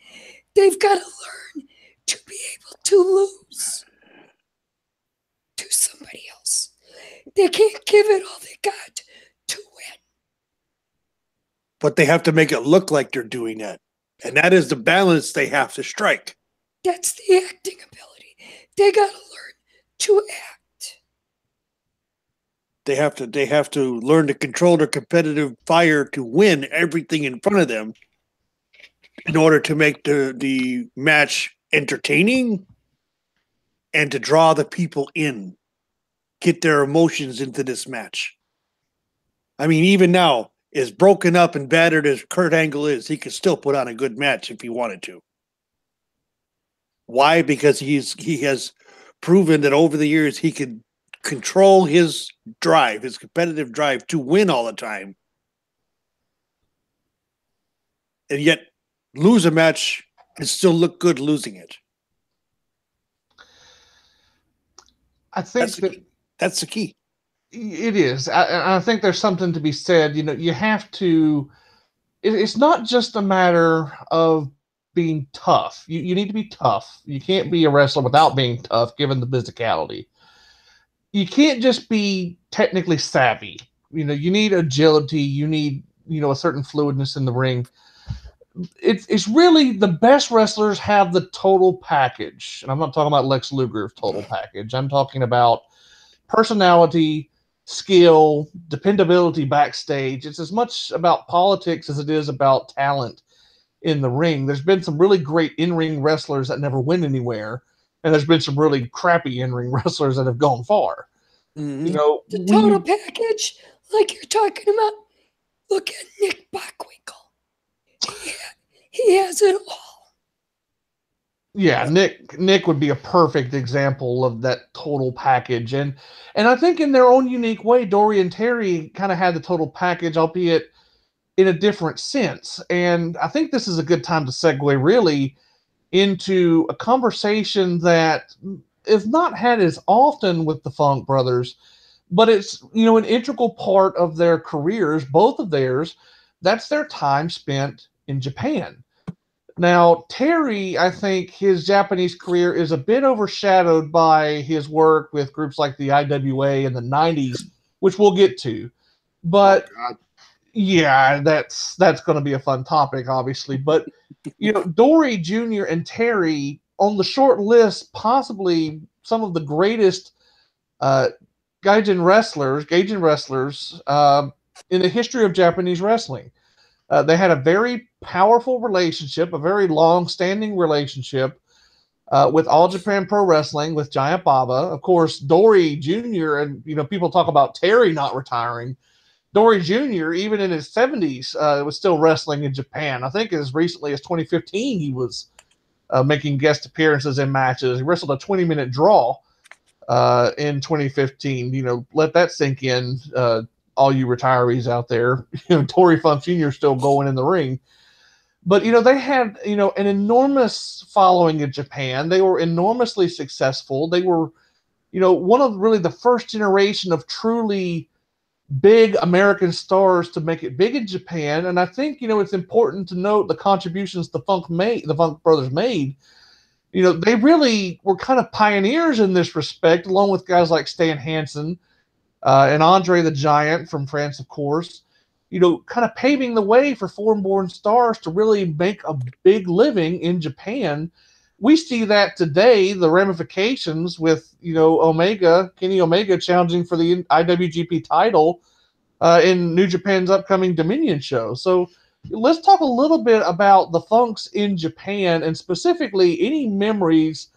they've got to learn to be able to lose to somebody else. They can't give it all they got to win. But they have to make it look like they're doing that. And that is the balance they have to strike. That's the acting ability. They got to learn to act. They have to learn to control their competitive fire to win everything in front of them in order to make the match entertaining and to draw the people in, get their emotions into this match. I mean, even now, as broken up and battered as Kurt Angle is, he could still put on a good match if he wanted to. Why? Because he has proven that over the years he could control his drive, his competitive drive to win all the time. And yet lose a match and still look good losing it. I think that's the key. It is. I think there's something to be said. You have to. It's not just a matter of being tough. You need to be tough. You can't be a wrestler without being tough, given the physicality. You can't just be technically savvy. You need agility. You need, a certain fluidness in the ring. It's really the best wrestlers have the total package. And I'm not talking about Lex Luger's total package. I'm talking about personality, skill, dependability backstage. It's as much about politics as it is about talent in the ring. There's been some really great in-ring wrestlers that never went anywhere, and there's been some really crappy in-ring wrestlers that have gone far. Mm-hmm. The total package, like you're talking about, look at Nick Bockwinkel. He has it all. Yeah, Nick would be a perfect example of that total package. And I think in their own unique way, Dory and Terry kind of had the total package, albeit in a different sense. And I think this is a good time to segue really into a conversation that is not had as often with the Funk brothers, but it's, an integral part of their careers, both of theirs. That's their time spent in Japan. Now, Terry, I think his Japanese career is a bit overshadowed by his work with groups like the IWA in the 90s, which we'll get to. But yeah, that's going to be a fun topic, obviously. But, Dory Jr. and Terry on the short list, possibly some of the greatest Gaijin wrestlers in the history of Japanese wrestling. They had a very powerful relationship, a very long-standing relationship with All Japan Pro Wrestling, with Giant Baba. Of course, Dory Jr., and people talk about Terry not retiring. Dory Jr., even in his 70s, was still wrestling in Japan. I think as recently as 2015, he was making guest appearances in matches. He wrestled a 20-minute draw in 2015. Let that sink in. All you retirees out there, Dory Funk Sr. still going in the ring. But, they had, an enormous following in Japan. They were enormously successful. They were, one of really the first generation of truly big American stars to make it big in Japan. And I think, it's important to note the contributions the Funk brothers made. They really were kind of pioneers in this respect, along with guys like Stan Hansen, and Andre the Giant from France, of course, kind of paving the way for foreign-born stars to really make a big living in Japan. We see that today, the ramifications with, Kenny Omega challenging for the IWGP title in New Japan's upcoming Dominion show. So let's talk a little bit about the Funks in Japan, and specifically any memories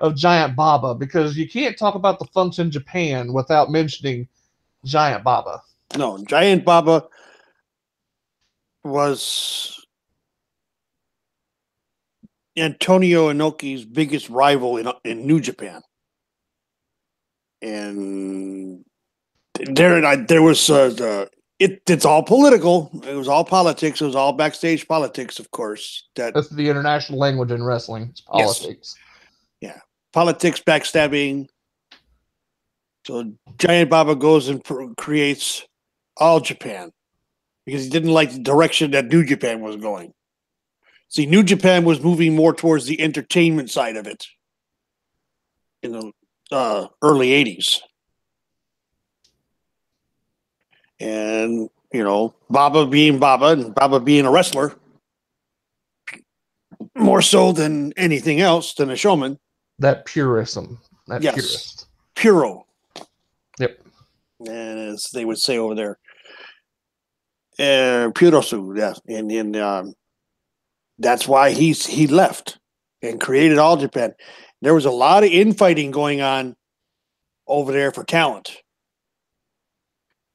of Giant Baba, because you can't talk about the Funks in Japan without mentioning Giant Baba. No, Giant Baba was Antonio Inoki's biggest rival in New Japan. And there was it's all political. It was all politics. It was all backstage politics, of course. That's the international language in wrestling. It's politics. Yes. Yeah. Politics, backstabbing. So Giant Baba goes and creates All Japan because he didn't like the direction that New Japan was going. See, New Japan was moving more towards the entertainment side of it in the early 80s. And, Baba being Baba and Baba being a wrestler, more so than anything else, than a showman. That purism. Yes. Purist. Puro. Yep. And as they would say over there. Purosu, yes. And that's why he left and created All Japan. There was a lot of infighting going on over there for talent.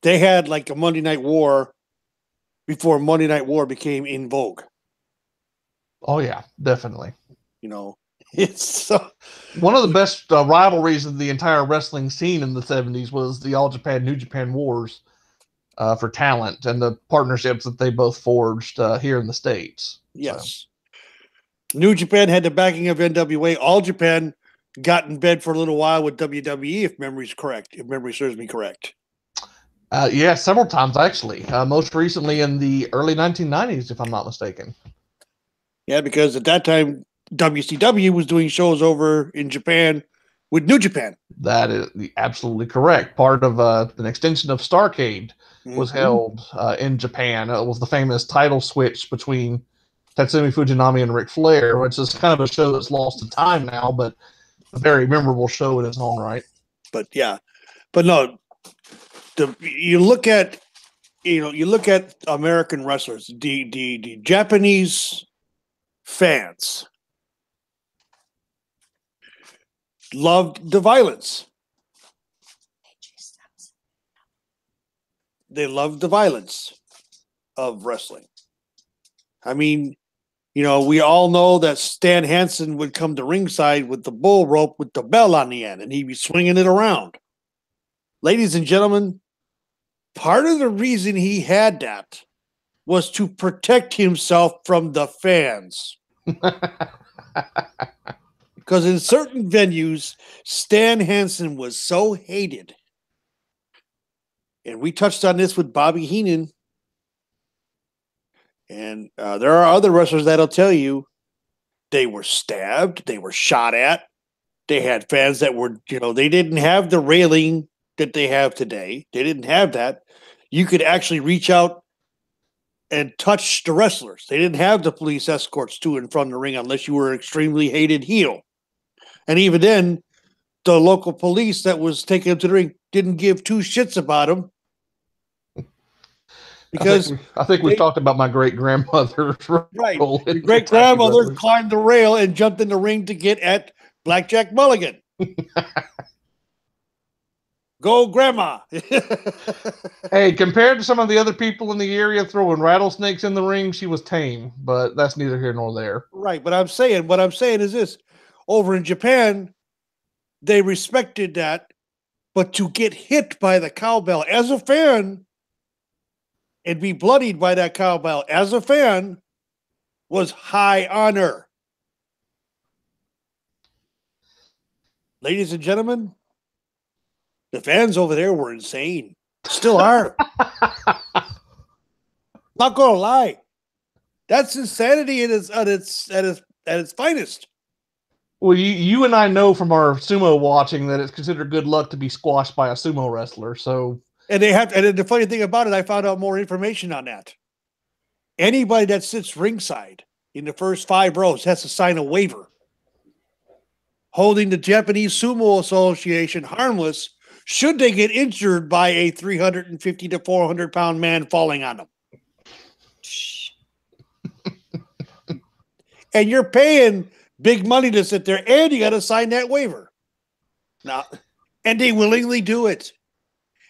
They had like a Monday Night War before Monday Night War became in vogue. Oh yeah, definitely. It's one of the best rivalries of the entire wrestling scene in the 70s was the All Japan, New Japan wars for talent and the partnerships that they both forged here in the States. Yes. New Japan had the backing of NWA. All Japan got in bed for a little while with WWE, if memory's correct, if memory serves me correct. Yeah, several times actually. Most recently in the early 1990s, if I'm not mistaken. Yeah, because at that time, WCW was doing shows over in Japan with New Japan. That is absolutely correct. Part of an extension of Starrcade was held in Japan. It was the famous title switch between Tatsumi Fujinami and Ric Flair, which is kind of a show that's lost to time now, but a very memorable show in its own right. But yeah, but no, you look at American wrestlers, the Japanese fans loved the violence. They loved the violence of wrestling. I mean, we all know that Stan Hansen would come to ringside with the bull rope with the bell on the end, and he'd be swinging it around. Ladies and gentlemen, part of the reason he had that was to protect himself from the fans. Because in certain venues, Stan Hansen was so hated. And we touched on this with Bobby Heenan. And there are other wrestlers that'll tell you they were stabbed, they were shot at. They had fans that were, they didn't have the railing that they have today. They didn't have that. You could actually reach out and touch the wrestlers. They didn't have the police escorts to and from the ring unless you were an extremely hated heel. And even then, the local police that was taking him to the ring didn't give two shits about him. Because I think we've talked about my great grandmother. Right. Your great grandmother climbed the rail and jumped in the ring to get at Blackjack Mulligan. Go, Grandma. Hey, compared to some of the other people in the area throwing rattlesnakes in the ring, she was tame, but that's neither here nor there. Right. But what I'm saying is this. Over in Japan, they respected that, but to get hit by the cowbell as a fan and be bloodied by that cowbell as a fan was high honor. Ladies and gentlemen, the fans over there were insane. Still are. Not gonna lie. That's insanity at its finest. Well, you and I know from our sumo watching that it's considered good luck to be squashed by a sumo wrestler. So, and the funny thing about it, I found out more information on that. Anybody that sits ringside in the first 5 rows has to sign a waiver holding the Japanese Sumo Association harmless should they get injured by a 350 to 400 pound man falling on them. And you're paying big money to sit there, and you got to sign that waiver. Now, and they willingly do it.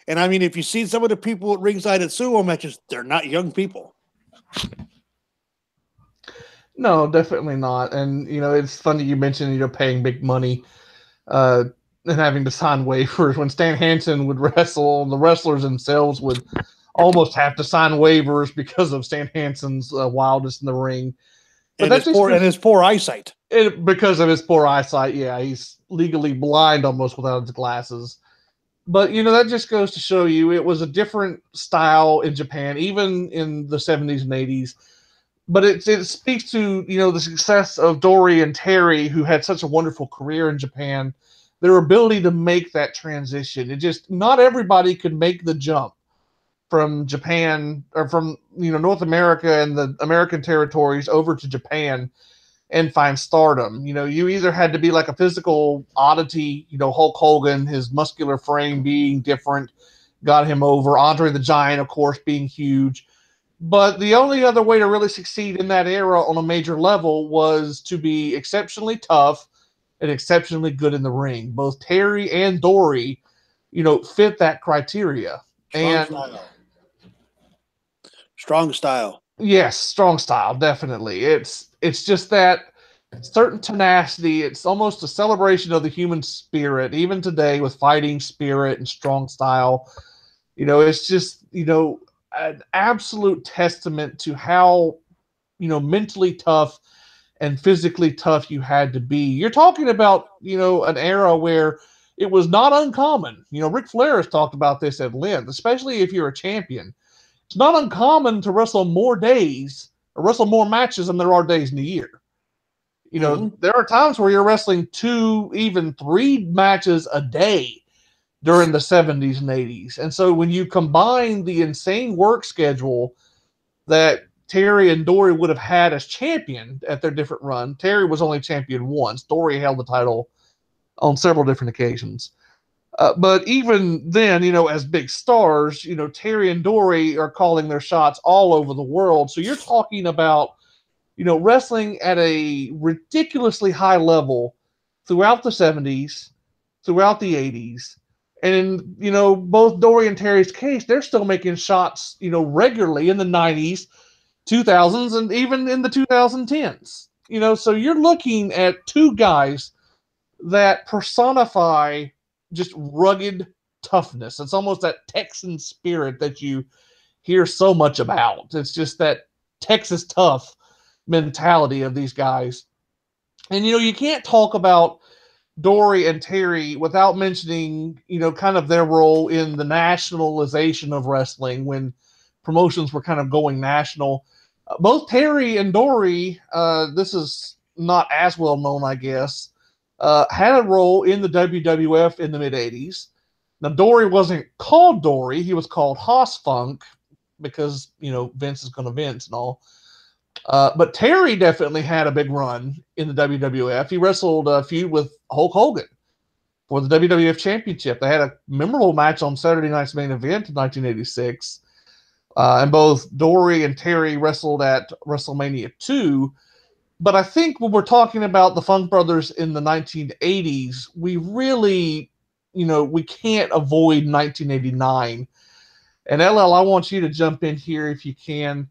And I mean, if you see some of the people at ringside at sumo matches, they're not young people. No, definitely not. And, it's funny you mentioned, paying big money and having to sign waivers. When Stan Hansen would wrestle, the wrestlers themselves would almost have to sign waivers because of Stan Hansen's wildness in the ring. But and his poor eyesight. Because of his poor eyesight, yeah, he's legally blind almost without his glasses. But, that just goes to show you it was a different style in Japan, even in the 70s and 80s. But it speaks to, the success of Dory and Terry, who had such a wonderful career in Japan, their ability to make that transition. It just, not everybody could make the jump from Japan or from, North America and the American territories over to Japan and find stardom. You either had to be like a physical oddity, Hulk Hogan, his muscular frame being different, got him over. Andre the Giant, of course, being huge. But the only other way to really succeed in that era on a major level was to be exceptionally tough and exceptionally good in the ring. Both Terry and Dory, fit that criteria. Strong style. Yes, strong style, definitely. It's just that certain tenacity. It's almost a celebration of the human spirit, even today with fighting spirit and strong style. It's just, an absolute testament to how, mentally tough and physically tough you had to be. You're talking about, an era where it was not uncommon. Ric Flair has talked about this at length, especially if you're a champion. It's not uncommon to wrestle more days or wrestle more matches than there are days in a year. There are times where you're wrestling 2, even 3 matches a day during the 70s and 80s. And so when you combine the insane work schedule that Terry and Dory would have had as champion at their different run, Terry was only champion once. Dory held the title on several different occasions. But even then, as big stars, Terry and Dory are calling their shots all over the world. So you're talking about, wrestling at a ridiculously high level throughout the 70s, throughout the 80s. And in, both Dory and Terry's case, they're still making shots, regularly in the 90s, 2000s, and even in the 2010s. So you're looking at 2 guys that personify just rugged toughness. It's almost that Texan spirit that you hear so much about. It's just that Texas tough mentality of these guys. And, you can't talk about Dory and Terry without mentioning, kind of their role in the nationalization of wrestling when promotions were kind of going national. Both Terry and Dory, this is not as well known, I guess, had a role in the WWF in the mid-'80s. Now, Dory wasn't called Dory. He was called Hoss Funk because, Vince is going to Vince and all. But Terry definitely had a big run in the WWF. He wrestled a feud with Hulk Hogan for the WWF Championship. They had a memorable match on Saturday Night's Main Event in 1986. And both Dory and Terry wrestled at WrestleMania 2. But I think when we're talking about the Funk Brothers in the 1980s, we really, we can't avoid 1989. And LL, I want you to jump in here if you can.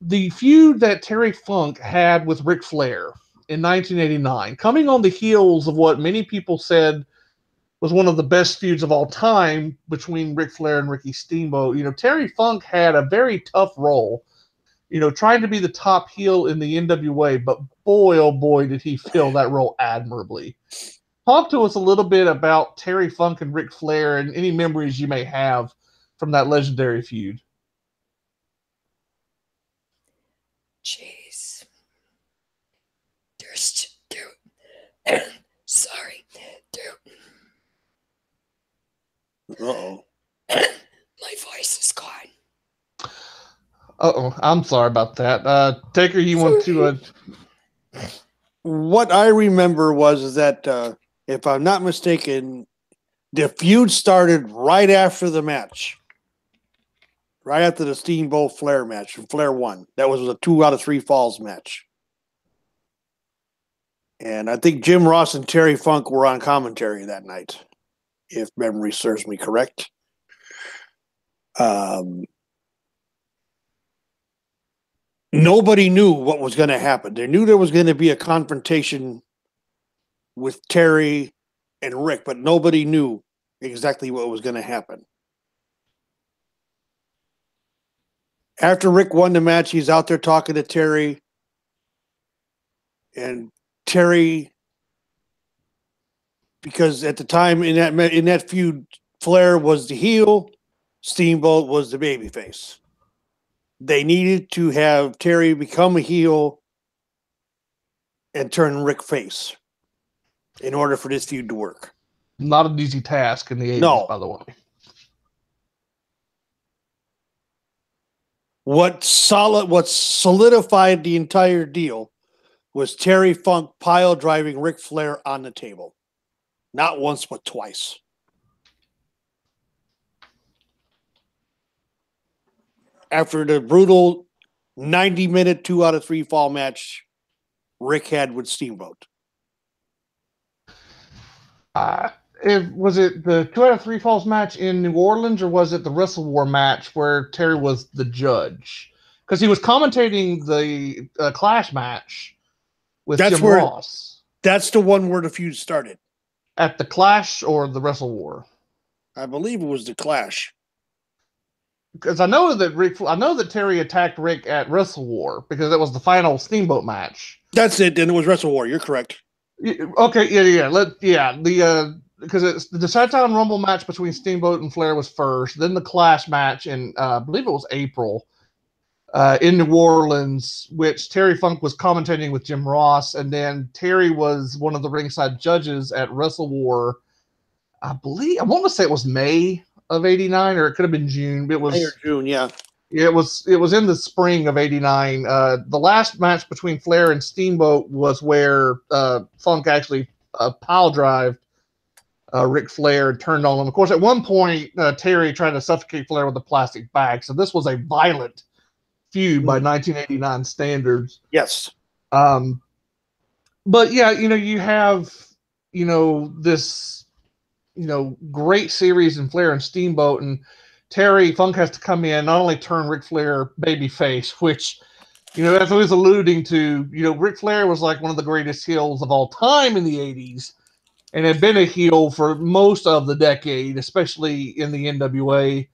The feud that Terry Funk had with Ric Flair in 1989, coming on the heels of what many people said was one of the best feuds of all time between Ric Flair and Ricky Steamboat. Terry Funk had a very tough role, trying to be the top heel in the NWA, but boy, oh boy, did he fill that role admirably. Talk to us a little bit about Terry Funk and Ric Flair and any memories you may have from that legendary feud. Jeez. Sorry. Uh-oh. My voice is gone. Uh-oh. I'm sorry about that. Taker, you want to... What I remember was that, if I'm not mistaken, the feud started right after the match. Right after the Steamboat Flair match, and Flair won. That was a 2 out of 3 falls match. And I think Jim Ross and Terry Funk were on commentary that night, if memory serves me correct. Nobody knew what was going to happen. They knew there was going to be a confrontation with Terry and Rick, but nobody knew exactly what was going to happen. After Rick won the match, he's out there talking to Terry. And Terry, because at the time in that feud, Flair was the heel, Steamboat was the babyface. They needed to have Terry become a heel and turn Rick face in order for this feud to work. Not an easy task in the 80s, by the way. What solidified the entire deal was Terry Funk pile driving Ric Flair on the table. Not once, but twice. After the brutal 90-minute 2 out of 3 fall match Rick had with Steamboat. Was it the 2 out of 3 falls match in New Orleans, or was it the Wrestle War match where Terry was the judge? Because he was commentating the Clash match with Jim Ross. That's the one where the feud started. At the Clash or the Wrestle War? I believe it was the Clash. because I know that Terry attacked Rick at Wrestle War because it was the final Steamboat match. That's it. Then it was Wrestle War. You're correct. Okay, because it's the Chi-Town Rumble match between Steamboat and Flair was first, then the Clash match in I believe it was April in New Orleans, which Terry Funk was commentating with Jim Ross, and then Terry was one of the ringside judges at Wrestle War. I want to say it was May of '89, or it could have been June. It was May or June, yeah. It was in the spring of '89. The last match between Flair and Steamboat was where Funk actually pile drived Ric Flair and turned on him. Of course, at one point, Terry tried to suffocate Flair with a plastic bag. So this was a violent feud by 1989 standards. Yes. But yeah, you have, this, great series in Flair and Steamboat, and Terry Funk has to come in, not only turn Ric Flair babyface, which, as I was alluding to, Ric Flair was like one of the greatest heels of all time in the 80s and had been a heel for most of the decade, especially in the NWA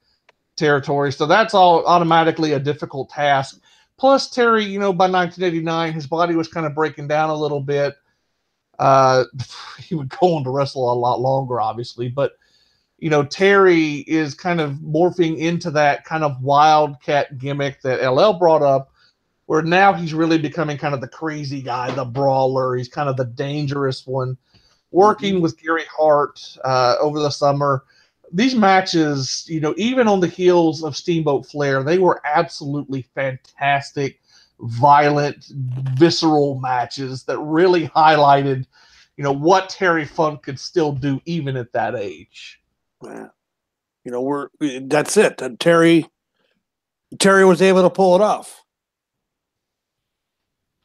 territory. So that's all automatically a difficult task. Plus, Terry, by 1989, his body was kind of breaking down a little bit. He would go on to wrestle a lot longer, obviously, but Terry is kind of morphing into that kind of wildcat gimmick that LL brought up, where now he's really becoming kind of the crazy guy, the brawler. He's kind of the dangerous one. Working with Gary Hart over the summer, these matches, even on the heels of Steamboat Flair, they were absolutely fantastic, violent, visceral matches that really highlighted, what Terry Funk could still do even at that age. Yeah. That's it. And Terry was able to pull it off.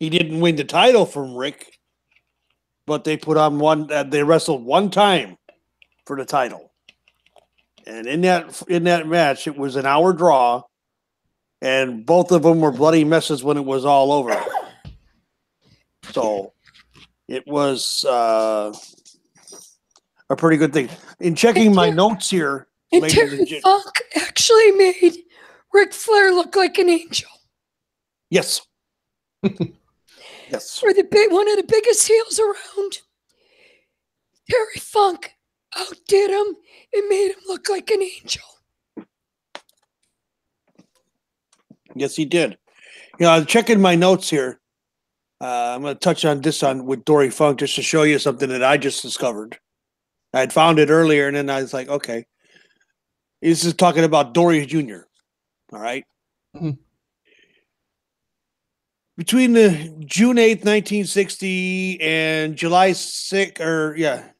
He didn't win the title from Rick, but they put on they wrestled one time for the title. And in that match, it was an hour draw, and both of them were bloody messes when it was all over. So it was a pretty good thing. In checking my notes here, and Terry Funk actually made Ric Flair look like an angel. Yes. Yes. For one of the biggest heels around, Terry Funk outdid him and made him look like an angel. Yes, he did. I'm checking my notes here. I'm going to touch on this with Dory Funk just to show you something that I just discovered. I had found it earlier, and then I was like, okay. This is talking about Dory Jr. All right? Mm-hmm. Between the June 8th, 1960 and July 6th,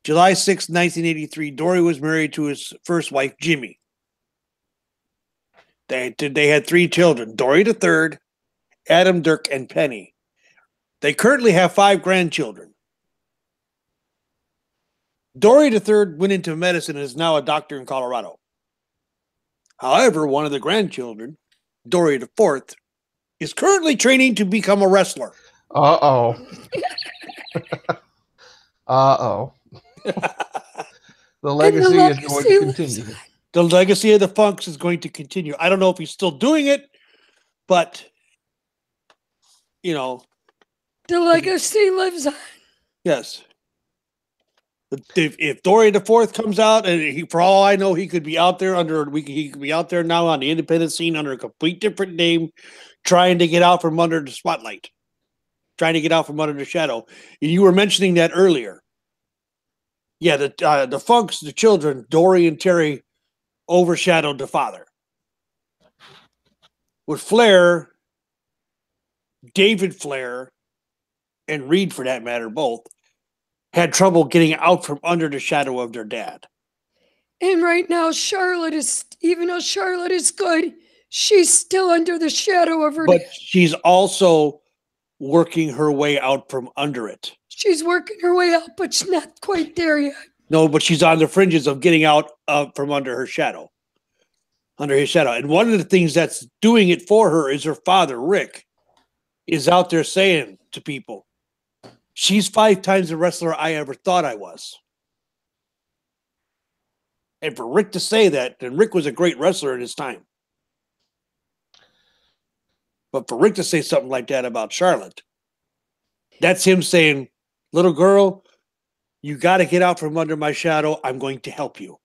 July 6th, 1983, Dory was married to his first wife, Jimmy. They had 3 children, Dory III, Adam, Dirk, and Penny. They currently have 5 grandchildren. Dory III went into medicine and is now a doctor in Colorado. However, one of the grandchildren, Dory IV, is currently training to become a wrestler. Uh-oh. Uh-oh. The legacy is going to continue. The legacy of the Funks is going to continue. I don't know if he's still doing it, but, the legacy lives on. Yes. If Dory IV comes out, and for all I know, he could be out there he could be out there now on the independent scene under a complete different name, trying to get out from under the spotlight, trying to get out from under the shadow. You were mentioning that earlier. Yeah, the Funks, the children, Dory and Terry, overshadowed the father. With Flair, David Flair, and Reed, for that matter, both had trouble getting out from under the shadow of their dad. And right now, even though Charlotte is good, she's still under the shadow of her dad. But she's also working her way out from under it. She's working her way out, but she's not quite there yet. No, but she's on the fringes of getting out from under his shadow. And one of the things that's doing it for her is her father, Rick, is out there saying to people, she's 5 times the wrestler I ever thought I was. And for Rick to say that, then Rick was a great wrestler in his time. But for Rick to say something like that about Charlotte, that's him saying, little girl, you got to get out from under my shadow. I'm going to help you.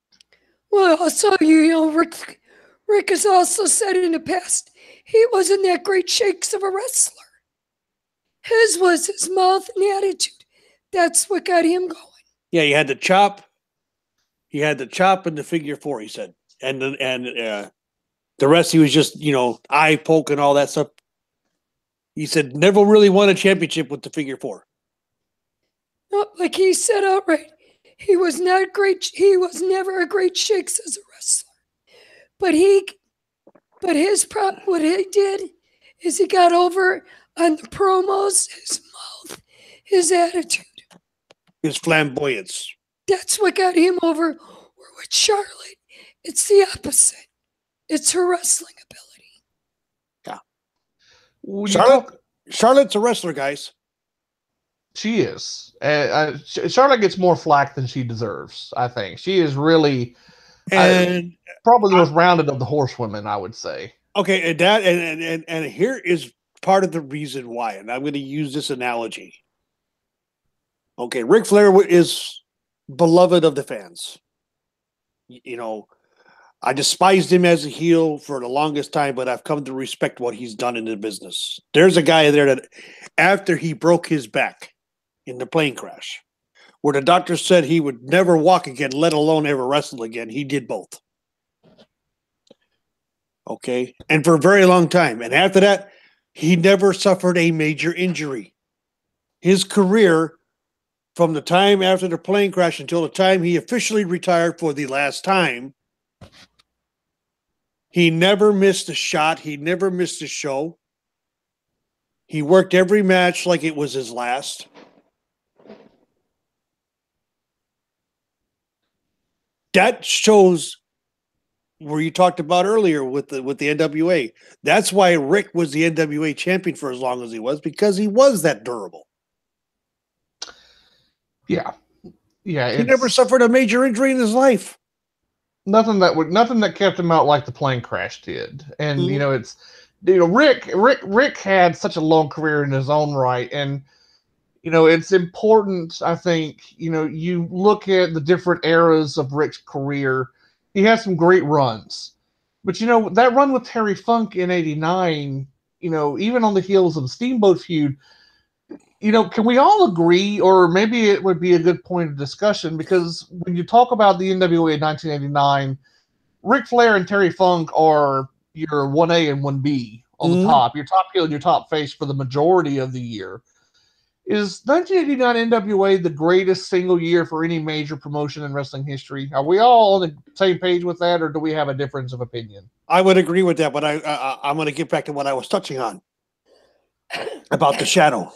Well, also, Rick has also said in the past, he wasn't that great shakes of a wrestler. His was his mouth and the attitude. That's what got him going. Yeah, he had the chop. He had the chop and the figure four, he said. And the rest, he was just, eye poke and all that stuff. He said, never really won a championship with the figure four. No, like he said outright, he was not great. He was never a great shakes as a wrestler. But what he did is he got over on the promos, his mouth, his attitude. His flamboyance. That's what got him over. Where with Charlotte, it's the opposite. It's her wrestling ability. Yeah. Charlotte's a wrestler, guys. She is. Charlotte gets more flack than she deserves, I think. She is really probably the most rounded of the horsewomen, I would say. Okay, and here is part of the reason why, and I'm going to use this analogy. Okay, Ric Flair is beloved of the fans. I despised him as a heel for the longest time, but I've come to respect what he's done in the business. There's a guy there that after he broke his back in the plane crash, where the doctor said he would never walk again, let alone ever wrestle again, he did both. Okay, and for a very long time. And after that, he never suffered a major injury. His career, from the time after the plane crash until the time he officially retired for the last time, he never missed a shot. He never missed a show. He worked every match like it was his last. That shows where you talked about earlier with the NWA. That's why Rick was the NWA champion for as long as he was, because he was that durable. Yeah. He never suffered a major injury in his life. Nothing that kept him out like the plane crash did. And Rick had such a long career in his own right, and it's important, I think, you look at the different eras of Rick's career. He has some great runs. But that run with Terry Funk in '89, even on the heels of the Steamboat feud, can we all agree, or maybe it would be a good point of discussion, because when you talk about the NWA in 1989, Ric Flair and Terry Funk are your 1A and 1B on the top, your top heel and your top face for the majority of the year. Is 1989 NWA the greatest single year for any major promotion in wrestling history? Are we all on the same page with that, or do we have a difference of opinion? I would agree with that, but I'm going to get back to what I was touching on about the shadow.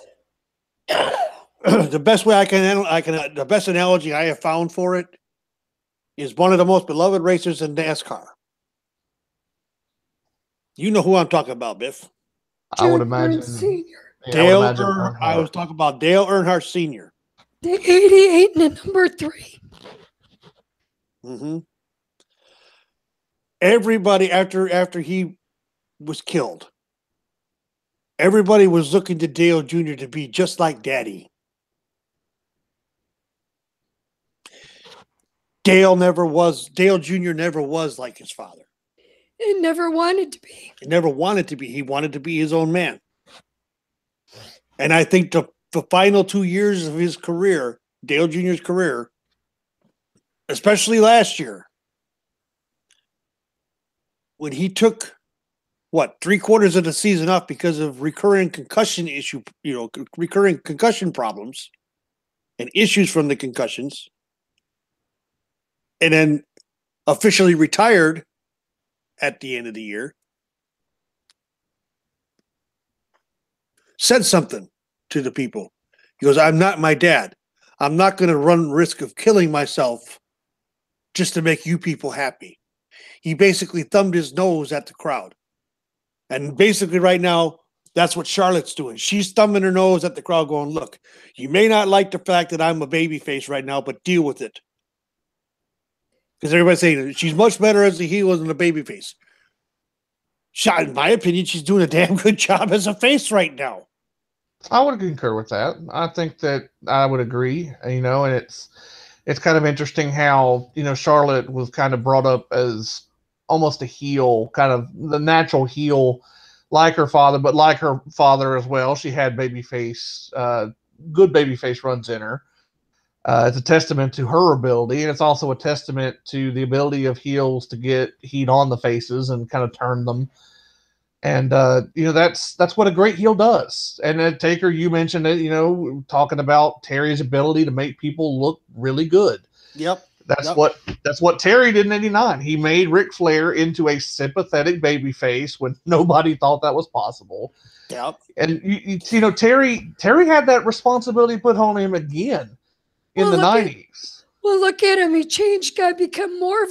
The best way the best analogy I have found for it is one of the most beloved racers in NASCAR. You know who I'm talking about, Biff. I would imagine Senior. I was talking about Dale Earnhardt Sr. The 88 and the number 3. Mm-hmm. Everybody after he was killed, everybody was looking to Dale Jr. to be just like Daddy. Dale Jr. never was like his father. He never wanted to be. He never wanted to be. He wanted to be his own man. And I think the final 2 years of his career, Dale Jr.'s career, especially last year, when he took, 3/4 of the season off because of recurring concussion problems and issues from the concussions, and then officially retired at the end of the year, said something to the people. He goes, I'm not my dad. I'm not going to run risk of killing myself just to make you people happy. He basically thumbed his nose at the crowd. And basically right now, that's what Charlotte's doing. She's thumbing her nose at the crowd going, look, you may not like the fact that I'm a babyface right now, but deal with it. Because everybody's saying she's much better as a heel than a babyface. In my opinion, she's doing a damn good job as a face right now. I would concur with that. I think that I would agree. And it's kind of interesting how Charlotte was kind of brought up as almost a heel, kind of the natural heel, like her father, but like her father as well. She had babyface, good babyface runs in her. It's a testament to her ability, and it's also a testament to the ability of heels to get heat on the faces and kind of turn them. And that's what a great heel does. And Taker, you mentioned it, talking about Terry's ability to make people look really good. Yep. That's what Terry did in '89. He made Ric Flair into a sympathetic babyface when nobody thought that was possible. Yep. And Terry had that responsibility put on him again in the '90s. Look at him. He changed, become more of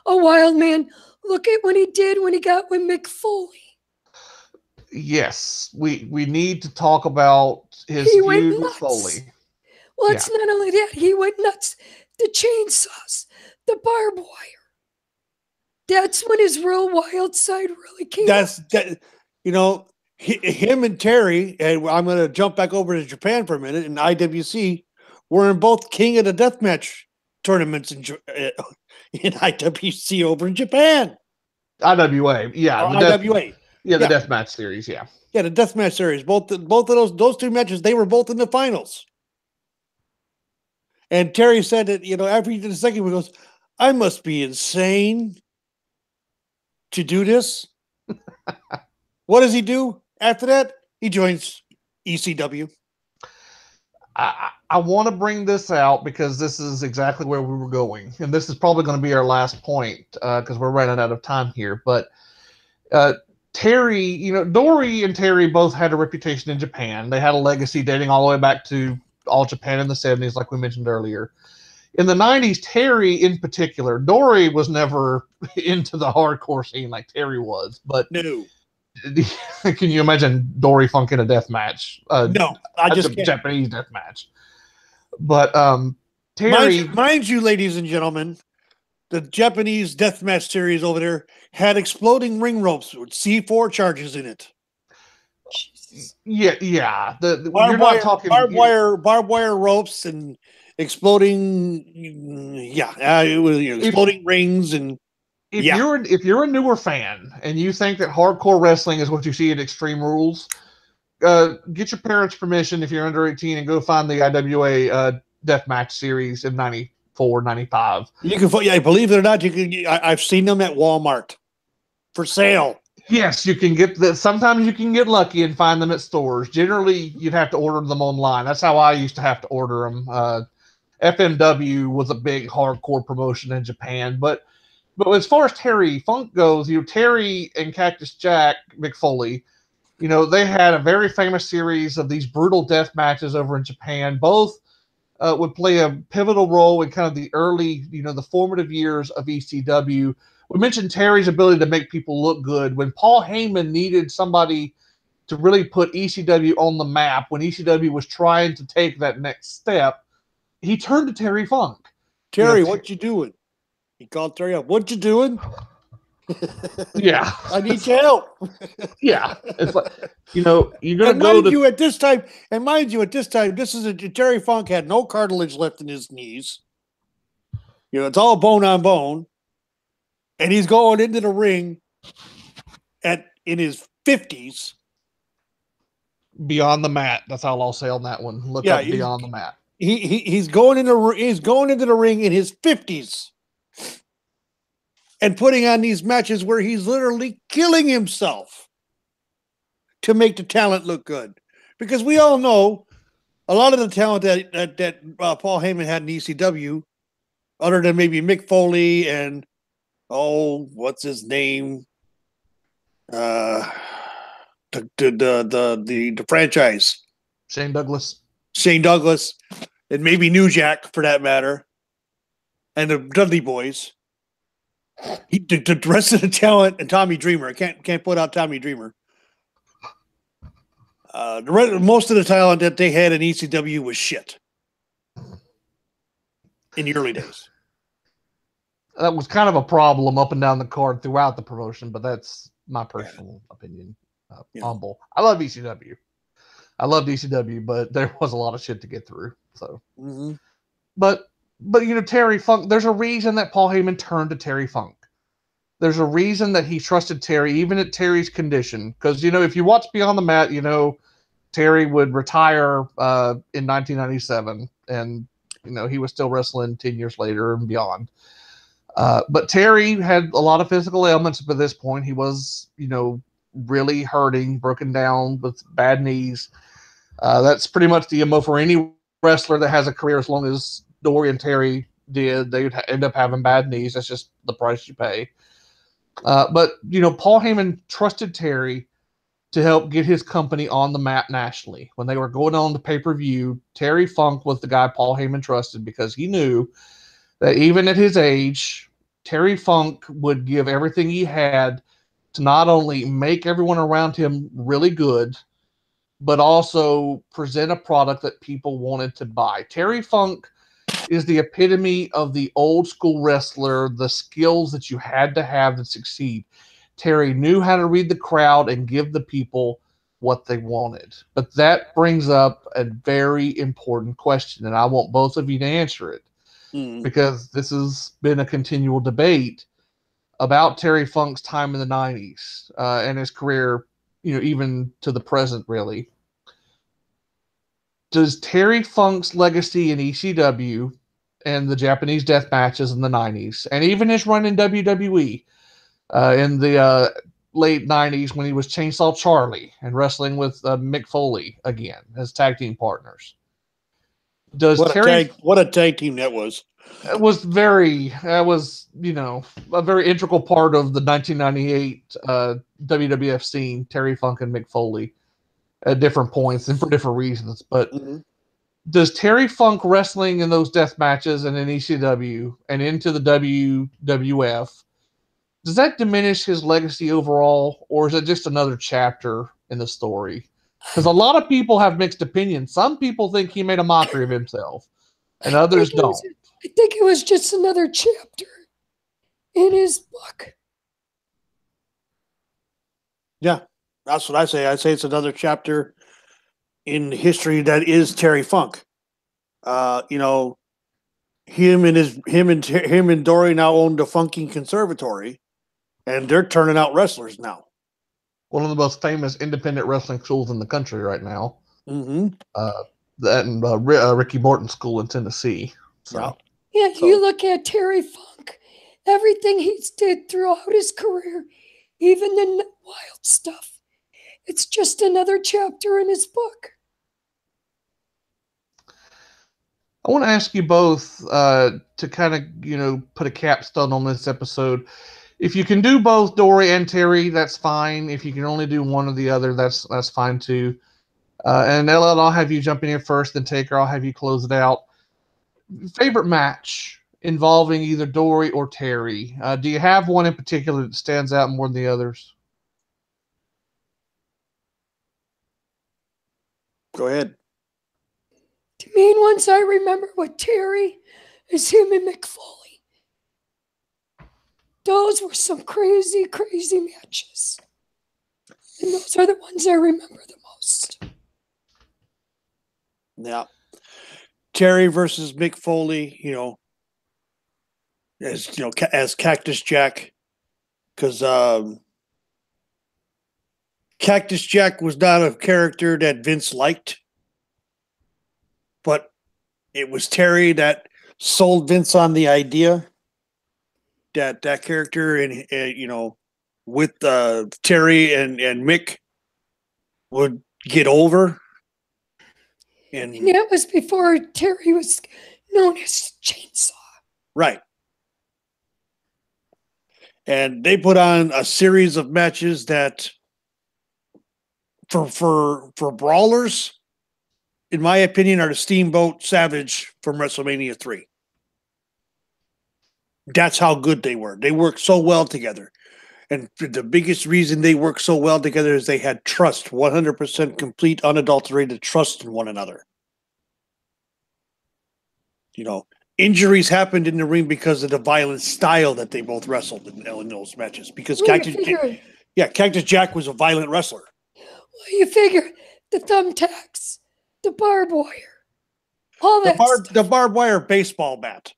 a wild man. Look at what he did when he got with Mick Foley. Yes, we need to talk about his feud with Foley. Well, it's not only that. He went nuts. The chainsaws, the barbed wire. That's when his real wild side really came out. Him and Terry, and I'm going to jump back over to Japan for a minute, in IWC, were in both King of the Deathmatch tournaments in IWC over in Japan. IWA, yeah. IWA. The Deathmatch series, yeah. Yeah, the Deathmatch series. Both of those two matches, they were both in the finals. And Terry said that, after he did the second one, he goes, I must be insane to do this. What does he do after that? He joins ECW. I want to bring this out because this is exactly where we were going. And this is probably going to be our last point because we're running out of time here. But Terry, Dory and Terry both had a reputation in Japan. They had a legacy dating all the way back to All Japan in the 70s, like we mentioned earlier. In the 90s, Terry in particular, Dory was never into the hardcore scene like Terry was. But no. Can you imagine Dory Funk in a death match? No, I just can't. Japanese death match. But Terry, mind you, ladies and gentlemen, the Japanese death match series over there had exploding ring ropes with C4 charges in it. Yeah. Barbed wire ropes and exploding. It was exploding rings and. If you're a newer fan and you think that hardcore wrestling is what you see at Extreme Rules, get your parents' permission if you're under 18 and go find the IWA Deathmatch series in 94, 95. You can, believe it or not, I've seen them at Walmart for sale. Yes, you can get that. Sometimes you can get lucky and find them at stores. Generally, you'd have to order them online. That's how I used to have to order them. FMW was a big hardcore promotion in Japan, but as far as Terry Funk goes, Terry and Cactus Jack McFoley, they had a very famous series of these brutal death matches over in Japan. Both would play a pivotal role in kind of the early, the formative years of ECW. We mentioned Terry's ability to make people look good. When Paul Heyman needed somebody to really put ECW on the map, when ECW was trying to take that next step, he turned to Terry Funk. Terry, what you doing? He called Terry up. What you doing? Yeah. I need your help. Yeah. It's like, you're going to go to... mind you, at this time, Terry Funk had no cartilage left in his knees. It's all bone on bone. And he's going into the ring in his 50s. Beyond the mat. That's all I'll say on that one. Look up Beyond the Mat. He's going into the ring in his 50s. And putting on these matches where he's literally killing himself to make the talent look good. Because we all know a lot of the talent that Paul Heyman had in ECW, other than maybe Mick Foley and, what's his name? The franchise. Shane Douglas, and maybe New Jack for that matter, and the Dudley Boys. The rest of the talent and Tommy Dreamer. I can't put out Tommy Dreamer. Most of the talent that they had in ECW was shit in the early days. that was kind of a problem up and down the card throughout the promotion, but that's my personal opinion. Humble. I love ECW. I love ECW, but there was a lot of shit to get through. So, but Terry Funk. There's a reason that Paul Heyman turned to Terry Funk. There's a reason that he trusted Terry, even at Terry's condition. Because if you watch Beyond the Mat, Terry would retire in 1997, and he was still wrestling 10 years later and beyond. But Terry had a lot of physical ailments by this point. He was, really hurting, broken down with bad knees. That's pretty much the MO for any wrestler that has a career as long as Dory and Terry did. They would end up having bad knees. That's just the price you pay. But Paul Heyman trusted Terry to help get his company on the map nationally. When they were going on the pay-per-view, Terry Funk was the guy Paul Heyman trusted because he knew that even at his age, Terry Funk would give everything he had to not only make everyone around him really good, but also present a product that people wanted to buy. Terry Funk is the epitome of the old school wrestler, the skills that you had to have to succeed. Terry knew how to read the crowd and give the people what they wanted. But that brings up a very important question, and I want both of you to answer it because this has been a continual debate about Terry Funk's time in the 90s and his career, even to the present, really. Does Terry Funk's legacy in ECW and the Japanese death matches in the 90s, and even his run in WWE in the late 90s when he was Chainsaw Charlie and wrestling with Mick Foley again as tag team partners. What a tag team that was. It was a very integral part of the 1998 WWF scene, Terry Funk and Mick Foley at different points and for different reasons. But does Terry Funk wrestling in those death matches and in ECW and into the WWF, does that diminish his legacy overall, or is it just another chapter in the story? Because a lot of people have mixed opinions. Some people think he made a mockery of himself, and others don't. I think it was just another chapter in his book. Yeah, that's what I say. I say it's another chapter in history that is Terry Funk. Him and Dory now own the Funking Conservatory, and they're turning out wrestlers now. One of the most famous independent wrestling schools in the country right now. That and Ricky Morton School in Tennessee. So. Yeah, you look at Terry Funk, everything he's did throughout his career, even the wild stuff. It's just another chapter in his book. I want to ask you both to kind of, put a capstone on this episode. If you can do both Dory and Terry, that's fine. If you can only do one or the other, that's fine too. And Ellen, I'll have you jump in here first, then Taker, I'll have you close it out. Favorite match involving either Dory or Terry? Do you have one in particular that stands out more than the others? Go ahead. The main ones I remember with Terry is him and Mick Foley. Those were some crazy, crazy matches. And those are the ones I remember the most. Yeah. Terry versus Mick Foley, as Cactus Jack, because Cactus Jack was not a character that Vince liked, but it was Terry that sold Vince on the idea that character and with Terry and Mick would get over. And that was before Terry was known as Chainsaw. Right. And they put on a series of matches that for brawlers, in my opinion, are the Steamboat Savage from WrestleMania 3. That's how good they were. They worked so well together. And the biggest reason they worked so well together is they had trust, 100% complete, unadulterated trust in one another. injuries happened in the ring because of the violent style that they both wrestled in those matches. Because Well, Cactus Jack was a violent wrestler. Well, you figure the thumbtacks, the barbed wire, all that stuff. The barbed wire baseball bat.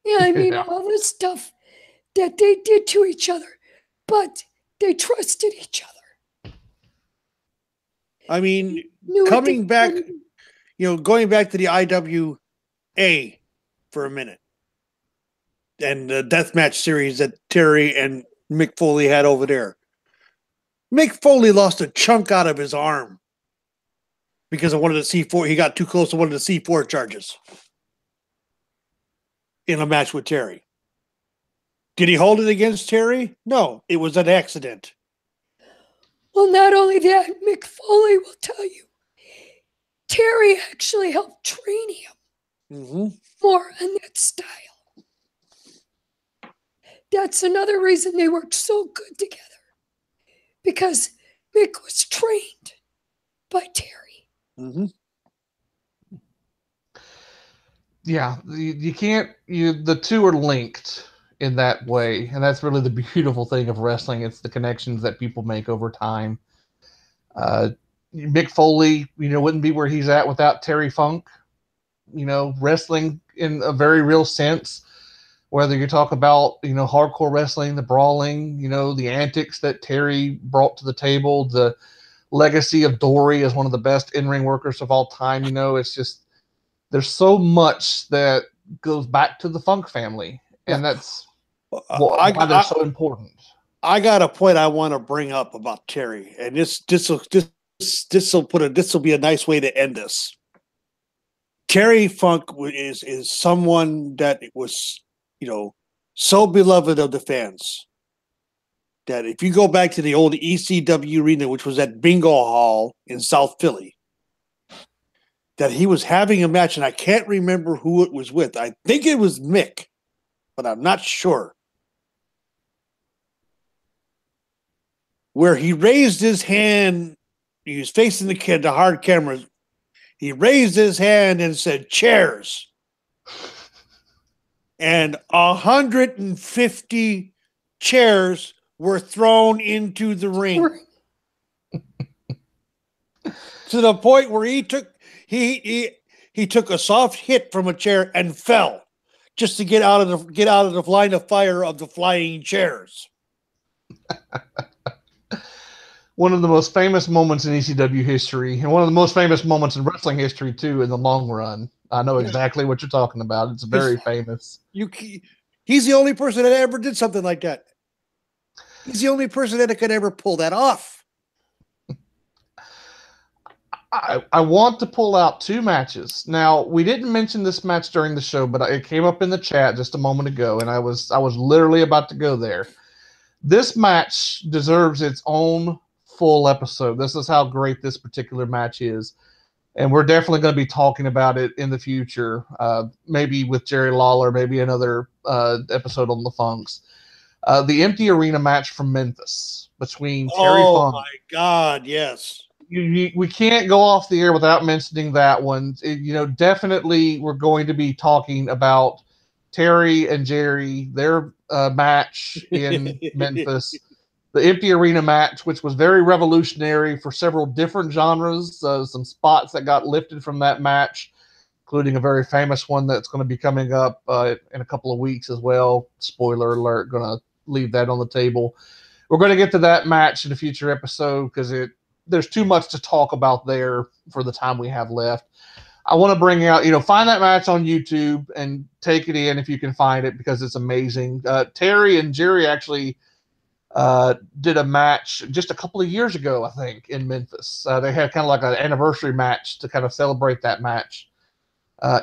Yeah, I mean, all this stuff that they did to each other, but they trusted each other. I mean, going back to the IWA for a minute and the deathmatch series that Terry and Mick Foley had over there. Mick Foley lost a chunk out of his arm because of one of the C4. He got too close to one of the C4 charges in a match with Terry. Did he hold it against Terry? No, it was an accident. Well, not only that, Mick Foley will tell you, Terry actually helped train him more in that style. That's another reason they worked so good together. Because Mick was trained by Terry. Yeah, you can't. The two are linked in that way, and that's really the beautiful thing of wrestling. It's the connections that people make over time. Mick Foley, wouldn't be where he's at without Terry Funk. Wrestling in a very real sense. Whether you talk about, hardcore wrestling, the brawling, the antics that Terry brought to the table, the legacy of Dory as one of the best in-ring workers of all time, it's just, there's so much that goes back to the Funk family. And that's why they're so important. I got a point I want to bring up about Terry, and this will be a nice way to end this. Terry Funk is someone that was, so beloved of the fans that if you go back to the old ECW arena, which was at Bingo Hall in South Philly, that he was having a match, and I can't remember who it was with. I think it was Mick, but I'm not sure. Where he raised his hand, he was facing the hard cameras. He raised his hand and said, "Chairs." And 150 chairs were thrown into the ring. To the point where he took a soft hit from a chair and fell just to get out of the line of fire of the flying chairs. One of the most famous moments in ECW history, and one of the most famous moments in wrestling history too, in the long run. I know exactly what you're talking about. It's very famous. He's the only person that ever did something like that. He's the only person that could ever pull that off. I want to pull out two matches. Now, we didn't mention this match during the show, but it came up in the chat just a moment ago, and I was literally about to go there. This match deserves its own full episode. This is how great this particular match is. And we're definitely going to be talking about it in the future, maybe with Jerry Lawler, maybe another episode on the Funks. The empty arena match from Memphis between Terry Funk. Oh, my God, yes. We can't go off the air without mentioning that one. Definitely we're going to be talking about Terry and Jerry, their match in Memphis. The empty arena match, which was very revolutionary for several different genres. Some spots that got lifted from that match, including a very famous one that's going to be coming up in a couple of weeks as well. Spoiler alert, going to leave that on the table. We're going to get to that match in a future episode because there's too much to talk about there for the time we have left. I want to bring out, find that match on YouTube and take it in if you can find it because it's amazing. Terry and Jerry actually did a match just a couple of years ago, I think, in Memphis. They had kind of like an anniversary match to kind of celebrate that match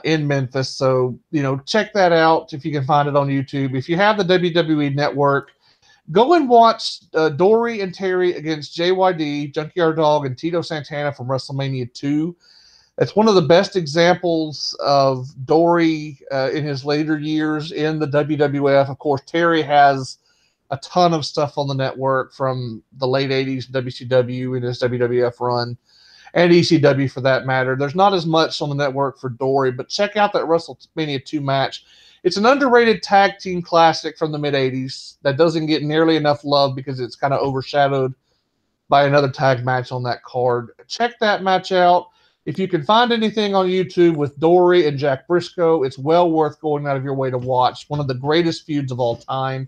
in Memphis. So, check that out if you can find it on YouTube. If you have the WWE Network, go and watch Dory and Terry against JYD, Junkyard Dog, and Tito Santana from WrestleMania 2. It's one of the best examples of Dory in his later years in the WWF. Of course, Terry has a ton of stuff on the network from the late 80s WCW and his WWF run. and ECW for that matter. There's not as much on the network for Dory, but check out that WrestleMania 2 match. It's an underrated tag team classic from the mid-'80s that doesn't get nearly enough love because it's kind of overshadowed by another tag match on that card. Check that match out. If you can find anything on YouTube with Dory and Jack Briscoe, it's well worth going out of your way to watch. One of the greatest feuds of all time.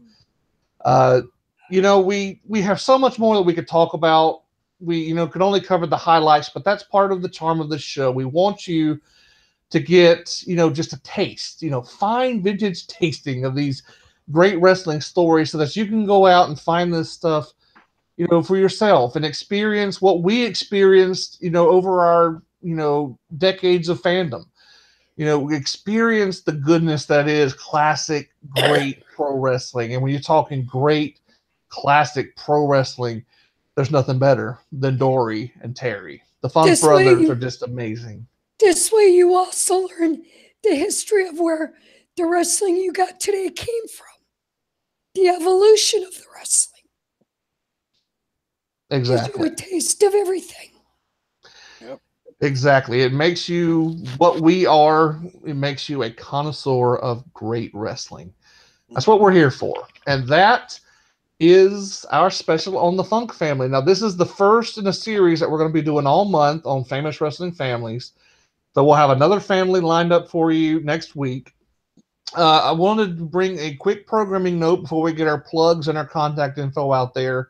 We have so much more that we could talk about. We, could only cover the highlights, but that's part of the charm of this show. We want you to get, just a taste, fine vintage tasting of these great wrestling stories so that you can go out and find this stuff, for yourself and experience what we experienced, over our, decades of fandom. Experience the goodness that is classic, great pro wrestling. And when you're talking great, classic pro wrestling, there's nothing better than Dory and Terry. The Funk brothers are just amazing. This way you also learn the history of where the wrestling you got today came from. The evolution of the wrestling. Exactly. Gives you a taste of everything. Yep. Exactly. It makes you what we are. It makes you a connoisseur of great wrestling. That's what we're here for. And that is our special on the Funk family. Now, this is the first in a series that we're going to be doing all month on famous wrestling families. So we'll have another family lined up for you next week. I wanted to bring a quick programming note before we get our plugs and our contact info out there.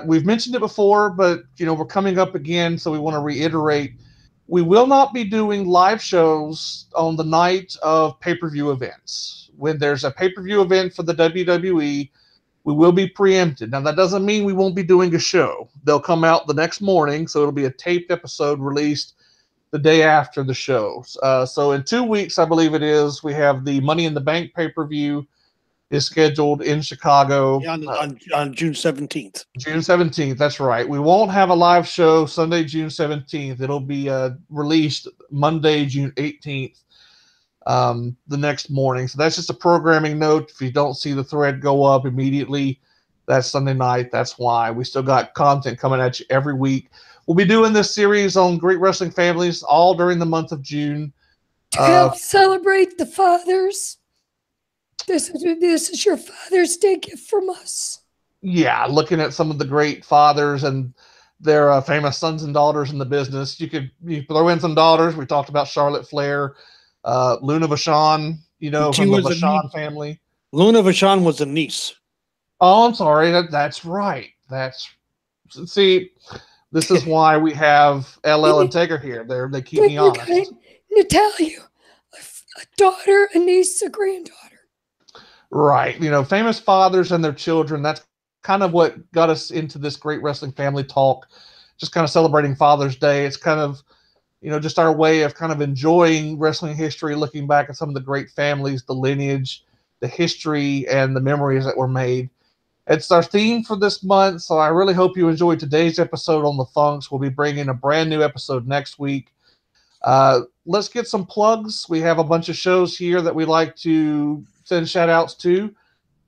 We've mentioned it before, but we're coming up again, so we want to reiterate. We will not be doing live shows on the night of pay-per-view events. When there's a pay-per-view event for the WWE, we will be preempted. Now, that doesn't mean we won't be doing a show. They'll come out the next morning, so it'll be a taped episode released the day after the show. So in 2 weeks, I believe it is, we have the Money in the Bank pay-per-view is scheduled in Chicago. Yeah, on June 17th. June 17th, that's right. We won't have a live show Sunday, June 17th. It'll be released Monday, June 18th, the next morning. So that's just a programming note. If you don't see the thread go up immediately, that's Sunday night. That's why. We still got content coming at you every week. We'll be doing this series on great wrestling families all during the month of June. To help celebrate the fathers. This is your Father's Day gift from us. Yeah, looking at some of the great fathers and their famous sons and daughters in the business. You throw in some daughters. We talked about Charlotte Flair, Luna Vachon, from the Vachon family. Luna Vachon was a niece. Oh, I'm sorry. That's right. See, this is why we have LL and Taker here. They keep me honest. Natalia, a daughter, a niece, a granddaughter. Right. Famous fathers and their children. That's kind of what got us into this great wrestling family talk, just kind of celebrating Father's Day. It's kind of, just our way of kind of enjoying wrestling history, looking back at some of the great families, the lineage, the history, and the memories that were made. It's our theme for this month, so I really hope you enjoyed today's episode on the Funks. We'll be bringing a brand new episode next week. Let's get some plugs. We have a bunch of shows here that we like to send shout outs to.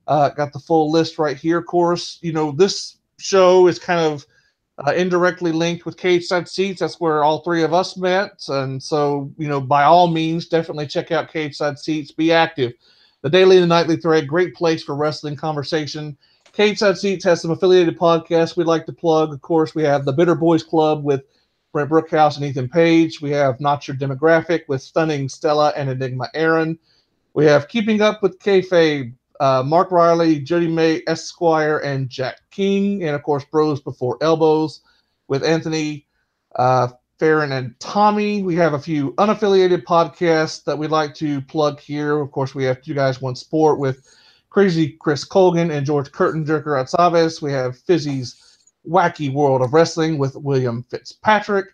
Got the full list right here, of course. This show is kind of indirectly linked with Cage Side Seats. That's where all three of us met. And so, by all means, definitely check out Cage Side Seats. Be active. The daily and nightly thread, great place for wrestling conversation. Cage Side Seats has some affiliated podcasts we'd like to plug. Of course, we have the Bitter Boys Club with Brent Brookhouse and Ethan Page. We have Not Your Demographic with Stunning Stella and Enigma Aaron. We have Keeping Up with Kayfabe, Mark Riley, Jody May Esquire, and Jack King. And, of course, Bros Before Elbows with Anthony, Farron, and Tommy. We have a few unaffiliated podcasts that we'd like to plug here. Of course, we have Two Guys, One Sport with Crazy Chris Colgan and George Curtin-Jerker Atzaves. We have Fizzy's Wacky World of Wrestling with William Fitzpatrick.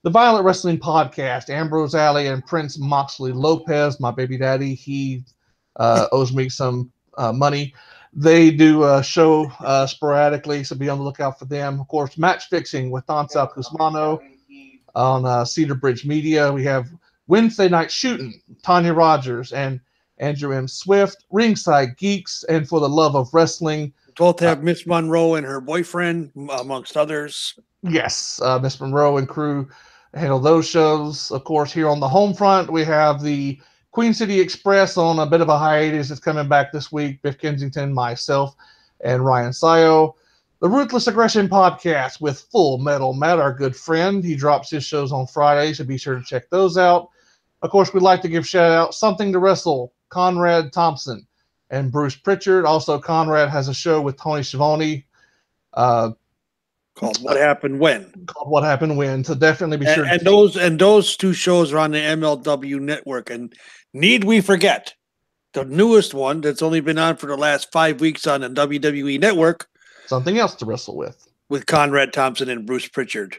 The Violent Wrestling Podcast, Ambrose Alley and Prince Moxley Lopez, my baby daddy. He owes me some money. They do a show sporadically, so be on the lookout for them. Of course, Match Fixing with Don Sal Cusmano on Cedar Bridge Media. We have Wednesday Night Shooting, Tanya Rogers and Andrew M. Swift, Ringside Geeks, and For the Love of Wrestling. Both have Miss Monroe and her boyfriend, amongst others. Yes, Miss Monroe and crew handle those shows. Of course, here on the home front, we have the Queen City Express on a bit of a hiatus. It's coming back this week. Biff Kensington, myself, and Ryan Sayo. The Ruthless Aggression Podcast with Full Metal Matt, our good friend. He drops his shows on Fridays, so be sure to check those out. Of course, we'd like to give shout out Something to Wrestle, Conrad Thompson and Bruce Pritchard. Also, Conrad has a show with Tony Schiavone called What Happened When. Called What Happened When. So definitely be sure. And those two shows are on the MLW network. And need we forget the newest one that's only been on for the last 5 weeks on the WWE network. Something Else to Wrestle With Conrad Thompson and Bruce Pritchard.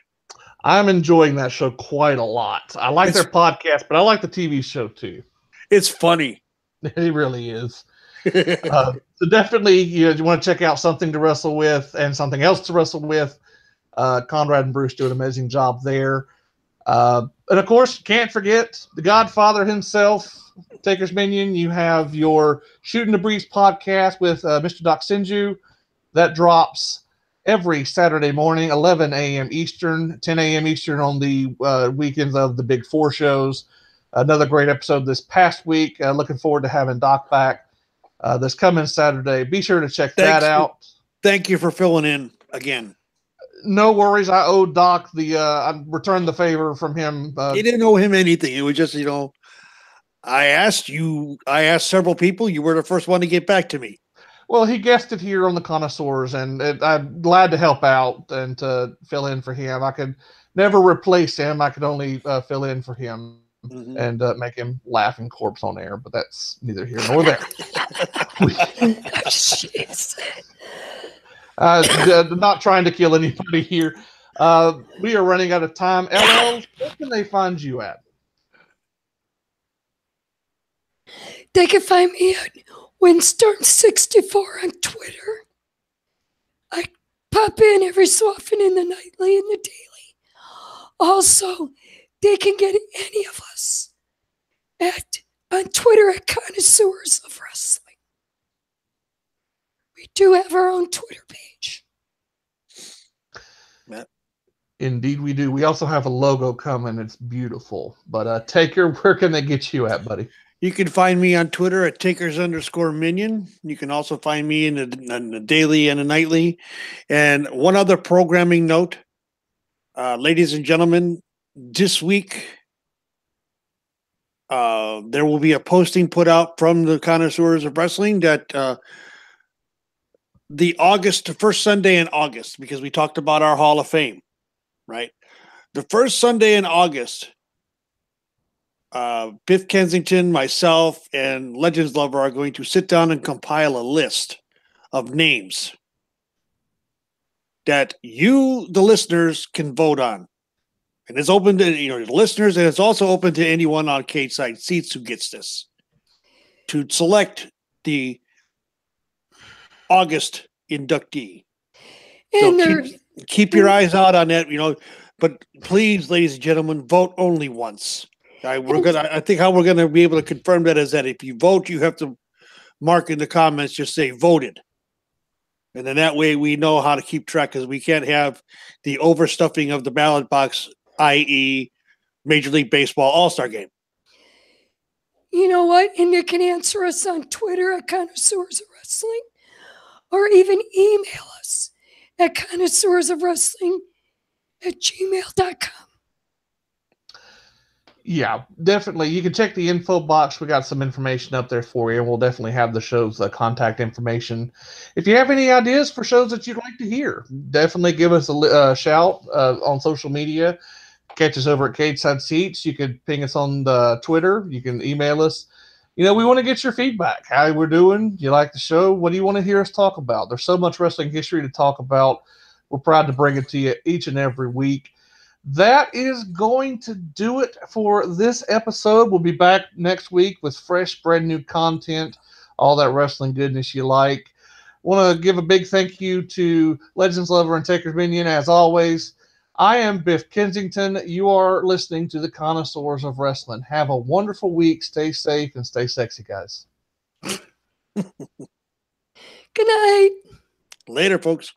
I'm enjoying that show quite a lot. I like their podcast, but I like the TV show too. It's funny. It really is. So definitely, you want to check out Something to Wrestle With and Something Else to Wrestle With. Conrad and Bruce do an amazing job there. And of course, can't forget the Godfather himself, Taker's Minion. You have your Shooting the Breeze podcast with Mr. Doc Sinju. That drops every Saturday morning, 11 a.m. Eastern, 10 a.m. Eastern on the weekends of the Big Four shows. Another great episode this past week. Looking forward to having Doc back this coming Saturday. Be sure to check that out. Thank you for filling in again. No worries. I owe Doc I returned the favor from him. You didn't owe him anything. It was just, I asked several people. You were the first one to get back to me. Well, he guested here on the Connoisseurs, and I'm glad to help out and to fill in for him. I could never replace him. I could only fill in for him and make him laugh and corpse on air, but that's neither here nor there. Not trying to kill anybody here. We are running out of time. LL, where can they find you at? They can find me at Windstorm64 on Twitter. I pop in every so often in the nightly and the daily. Also, they can get any of us on Twitter at Connoisseurs of Wrestling. We do have our own Twitter page. Indeed, we do. We also have a logo coming. It's beautiful. But Taker, where can they get you at, buddy? You can find me on Twitter at Takers_Minion. You can also find me in the daily and the nightly. And one other programming note, ladies and gentlemen, this week there will be a posting put out from the Connoisseurs of Wrestling that the first Sunday in August, because we talked about our Hall of Fame, right? The first Sunday in August, Biff Kensington, myself, and LegendsLover are going to sit down and compile a list of names that you, the listeners, can vote on. And it's open to the listeners, and it's also open to anyone on Cage Side Seats who gets this. To select the August inductee. So keep your eyes out on that, but please, ladies and gentlemen, vote only once. I think how we're gonna be able to confirm that is that if you vote, you have to mark in the comments, just say voted. And then that way we know how to keep track, because we can't have the overstuffing of the ballot box, i.e. Major League Baseball All-Star Game. You know what? And you can answer us on Twitter at Connoisseurs of Wrestling, or even email us at connoisseursofwrestling@gmail.com. Yeah, definitely. You can check the info box. We got some information up there for you, and we'll definitely have the show's contact information. If you have any ideas for shows that you'd like to hear, definitely give us a shout on social media. Catch us over at Cage Side Seats. You can ping us on the Twitter. You can email us. We want to get your feedback. How we're doing? You like the show? What do you want to hear us talk about? There's so much wrestling history to talk about. We're proud to bring it to you each and every week. That is going to do it for this episode. We'll be back next week with fresh, brand new content, all that wrestling goodness you like. Want to give a big thank you to LegendsLover and Taker's Minion, as always. I am Biff Kensington. You are listening to the Connoisseurs of Wrestling. Have a wonderful week. Stay safe and stay sexy, guys. Good night. Later, folks.